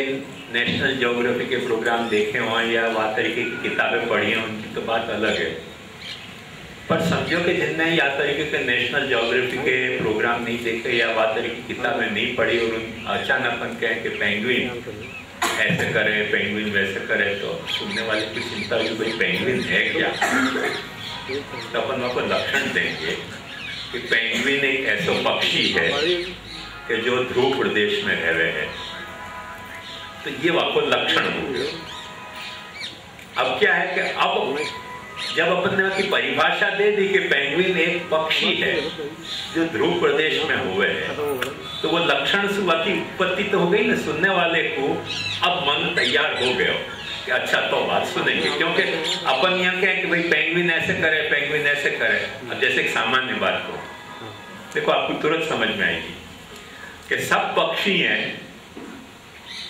नेशनल ज्योग्राफी के प्रोग्राम देखे हों या वह तरीके की किताबें पढ़ी हैं, उनकी तो बात अलग है। पर समझो कि जिनने या तरीके के नेशनल ज्योग्राफी के प्रोग्राम नहीं देखे या वह तरीके की किताबें नहीं पढ़ी और अचानक कहें कि पेंगुइन ऐसे करे, पेंगुइन वैसे करे, तो सुनने वाले की चिंता हुई भाई पेंगुइन है क्या। तो अपन वहाँ पर लक्षण देंगे कि पेंगुइन एक ऐसा पक्षी है कि जो ध्रुव प्रदेश में रह रहे हैं। तो ये वाको लक्षण हो गया। अब क्या है कि अब जब अपन ने की परिभाषा दे दी कि पेंगुइन एक पक्षी है जो ध्रुव प्रदेश में हुए है, तो वो लक्षण सुबह की उत्पत्ति तो हो गई ना। सुनने वाले को अब मन तैयार हो गया कि अच्छा तो बात सुनेंगे, क्योंकि अपन यहाँ कहें कि भाई पेंगुइन ऐसे करे, पेंगुइन ऐसे करे। अब जैसे एक सामान्य बात को देखो, आपको तुरंत समझ में आएगी कि सब पक्षी हैं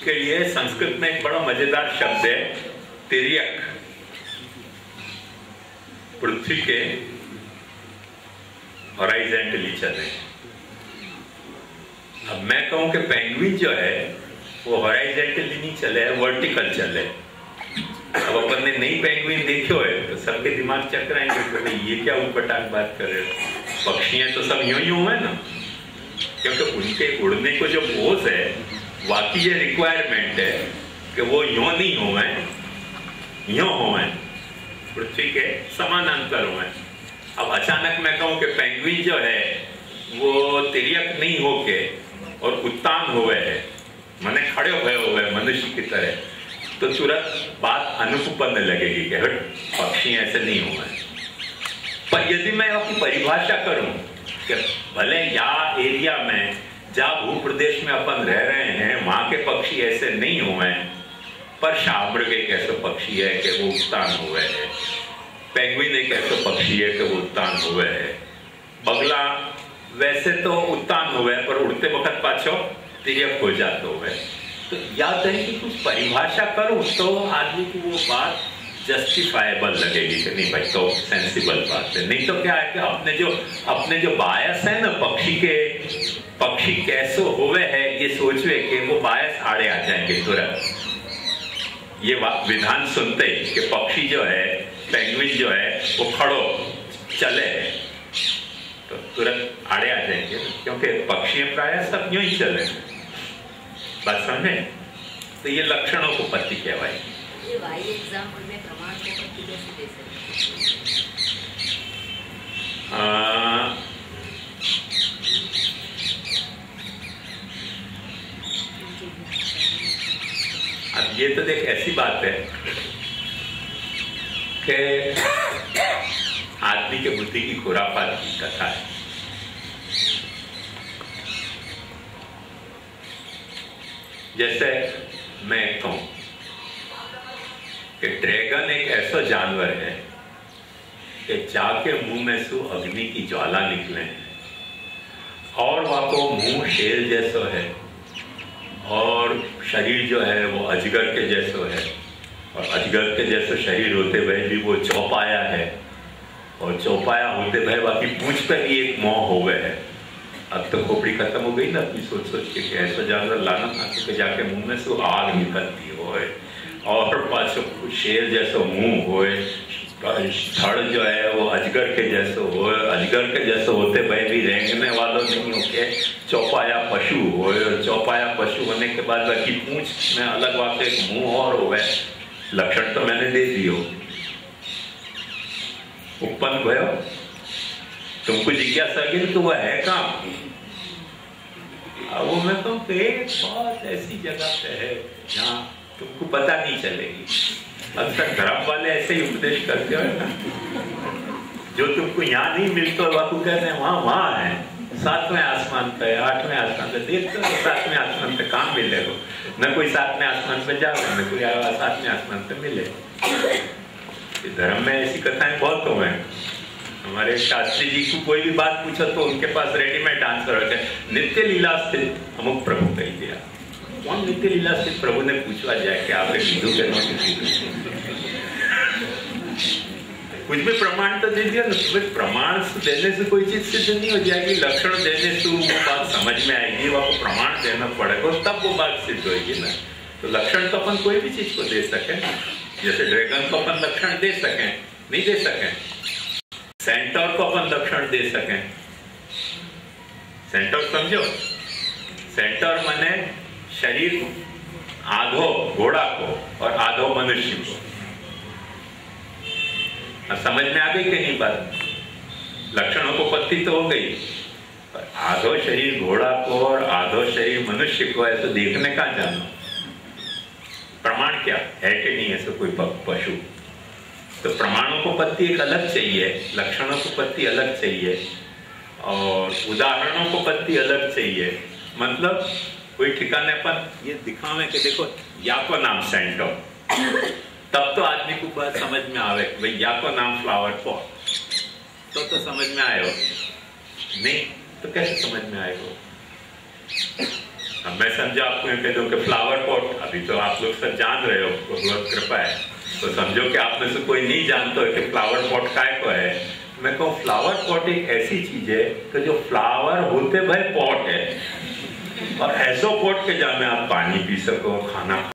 के लिए संस्कृत में एक बड़ा मजेदार शब्द है तिर्यक। पृथ्वी के हॉराइजेंटली चले। अब मैं कहूं कि पेंगुइन जो है वो हॉराइजेंटली नहीं चले, वर्टिकल चले। अब अपन ने नई पेंगुइन देखो है तो सबके दिमाग चकराएंगे कि भाई ये क्या उटपटांग बात कर रहे हो। पक्षी हैं तो सब यूं यूं है ना, क्योंकि उनके उड़ने को जो पोज है वाकई ये रिक्वायरमेंट है कि वो यूं नहीं होवे, यूं होवे, पृथ्वी के समानांतर होवे। अब अचानक मैं कहूं कि पेंगुइन जो है वो तिर्यक नहीं होके और उत्तान हुए है, मने खड़े हुए हुए मनुष्य की तरह, तो तुरंत बात अनुपन्न लगेगी कि हट पक्षी ऐसे नहीं हुए। पर यदि मैं आपकी परिभाषा करूं कि भले या एरिया में जहाँ भू प्रदेश में अपन रह रहे हैं वहां के पक्षी ऐसे नहीं हुए, पर शाहमृग एक ऐसा पक्षी है कि वो उत्तान हुए है, पेंगुइन एक ऐसा पक्षी है कि वो उत्तान हुए है, बगला वैसे तो उत्तान हुए पर उड़ते वक्त पाछो तिर्यक हो जाते हुए। तो याद है कि कुछ परिभाषा करूं तो आदमी को वो बात जस्टिफाइबल लगेगी कि नहीं भाई तो सेंसिबल बात है। नहीं तो क्या है कि अपने जो बायस है ना पक्षी कैसे हुए है ये सोचवे कि वो बायस आड़े आ जाएंगे तुरंत। ये विधान सुनते ही कि पक्षी जो है पेंगुइन जो है वो खड़ो चले तो तुरंत आड़े आ जाएंगे, क्योंकि पक्षी प्राय सब यूं ही चले। बात समझे? तो ये लक्षणों को पत्ती कहवाई। ये वाई एग्जाम्पल में प्रमाण को पत्ती कैसे दे सकते? अब ये तो देख ऐसी बात है कि आदमी के बुद्धि की खुरापात की कथा है। जैसे मैं कहूं कि ड्रैगन एक ऐसा जानवर है कि जाके मुंह में से अग्नि की ज्वाला निकले और वहां को मुंह शेर जैसा है और शरीर जो है वो अजगर के जैसा है, और अजगर के जैसे शरीर होते हुए भी वो चौपाया है, और चौपाया होते हुए बाकी पूंछ पे भी एक मोह हो गए है। अब तो खोपड़ी खत्म हो गई ना अपनी सोच के ऐसा जानवर लाना था कि जाके मुंह में से आग निकलती हो और पाछो शेर जैसा मुंह हो, धड़ जो है वो अजगर के जैसे हो, अजगर के जैसे होते भाई भी रेंगने वालों नहीं होके चौपाया पशु हो, और चौपाया पशु होने के बाद बाकी पूंछ में अलग वाके एक मुंह और हो। लक्षण तो मैंने दे दियो, उत्पन्न भयो, तुमको जिज्ञासा की तो वह है काम। वो मैं तो बहुत ऐसी जगह पे है जहाँ तुमको पता नहीं चलेगी। अक्सर धर्म वाले ऐसे ही उपदेश करते हो ना, जो तुमको यहाँ नहीं मिलता वह कहते हैं वहाँ है, 7वें आसमान पे, 8वें आसमान पे। देखते हो 7वें आसमान पे कहाँ मिलेगा? न कोई 7वें आसमान पे जाओ, न कोई 7वें आसमान पे मिले। धर्म में ऐसी कथाएं बहुत हो गए। हमारे शास्त्री जी को कोई भी बात पूछो तो उनके पास रेडीमेड आंसर होते हैं। नित्य लीला स्थित अमुक प्रभु कही दिया। कौन नित्य लीला स्थित प्रभु ने पूछवा जाए कि आप हिंदू के कुछ भी प्रमाण तो दे दिया ना। प्रमाण देने से कोई चीज सिद्ध नहीं हो जाएगी, लक्षण देने से वो बात समझ में आएगी, वो आपको प्रमाण देना पड़ेगा तब वो बात सिद्ध होगी ना। तो लक्षण तो अपन कोई भी चीज को दे सके, जैसे ड्रैगन को अपन लक्षण दे सके, नहीं दे सके। सेंटोर को अपन लक्षण दे सके। सेंटोर समझो, सेंटोर माने शरीर आधो घोड़ा को और आधो मनुष्य को। समझ में आ गई कहीं बात? लक्षणों को पत्ती तो हो गई, पर आधो शरीर घोड़ा को और आधो शरीर मनुष्य को ऐसे देखने का जानो। प्रमाण क्या है कि नहीं ऐसे कोई पशु? तो प्रमाणों को पत्ती एक अलग चाहिए, लक्षणों को पत्ती अलग चाहिए और उदाहरणों को पत्ती अलग चाहिए। मतलब कोई ठिकाने पर ये दिखावे कि देखो या को नाम सेंटोर, तब तो आदमी को बात समझ में आवे भाई या को नाम फ्लावर पॉट, तो समझ में आए हो। नहीं तो कैसे समझ में आएगा? अब मैं समझा आपको कह दो कि फ्लावर पॉट, अभी तो आप लोग सब जान रहे हो, बहुत कृपा है, तो समझो कि आप में से कोई नहीं जानता है कि फ्लावर पॉट काय को है। मैं कहूँ फ्लावर पॉट एक ऐसी चीज है कि जो फ्लावर होते भाई पॉट है, और ऐसो पॉट के जहाँ में आप पानी पी सको, खाना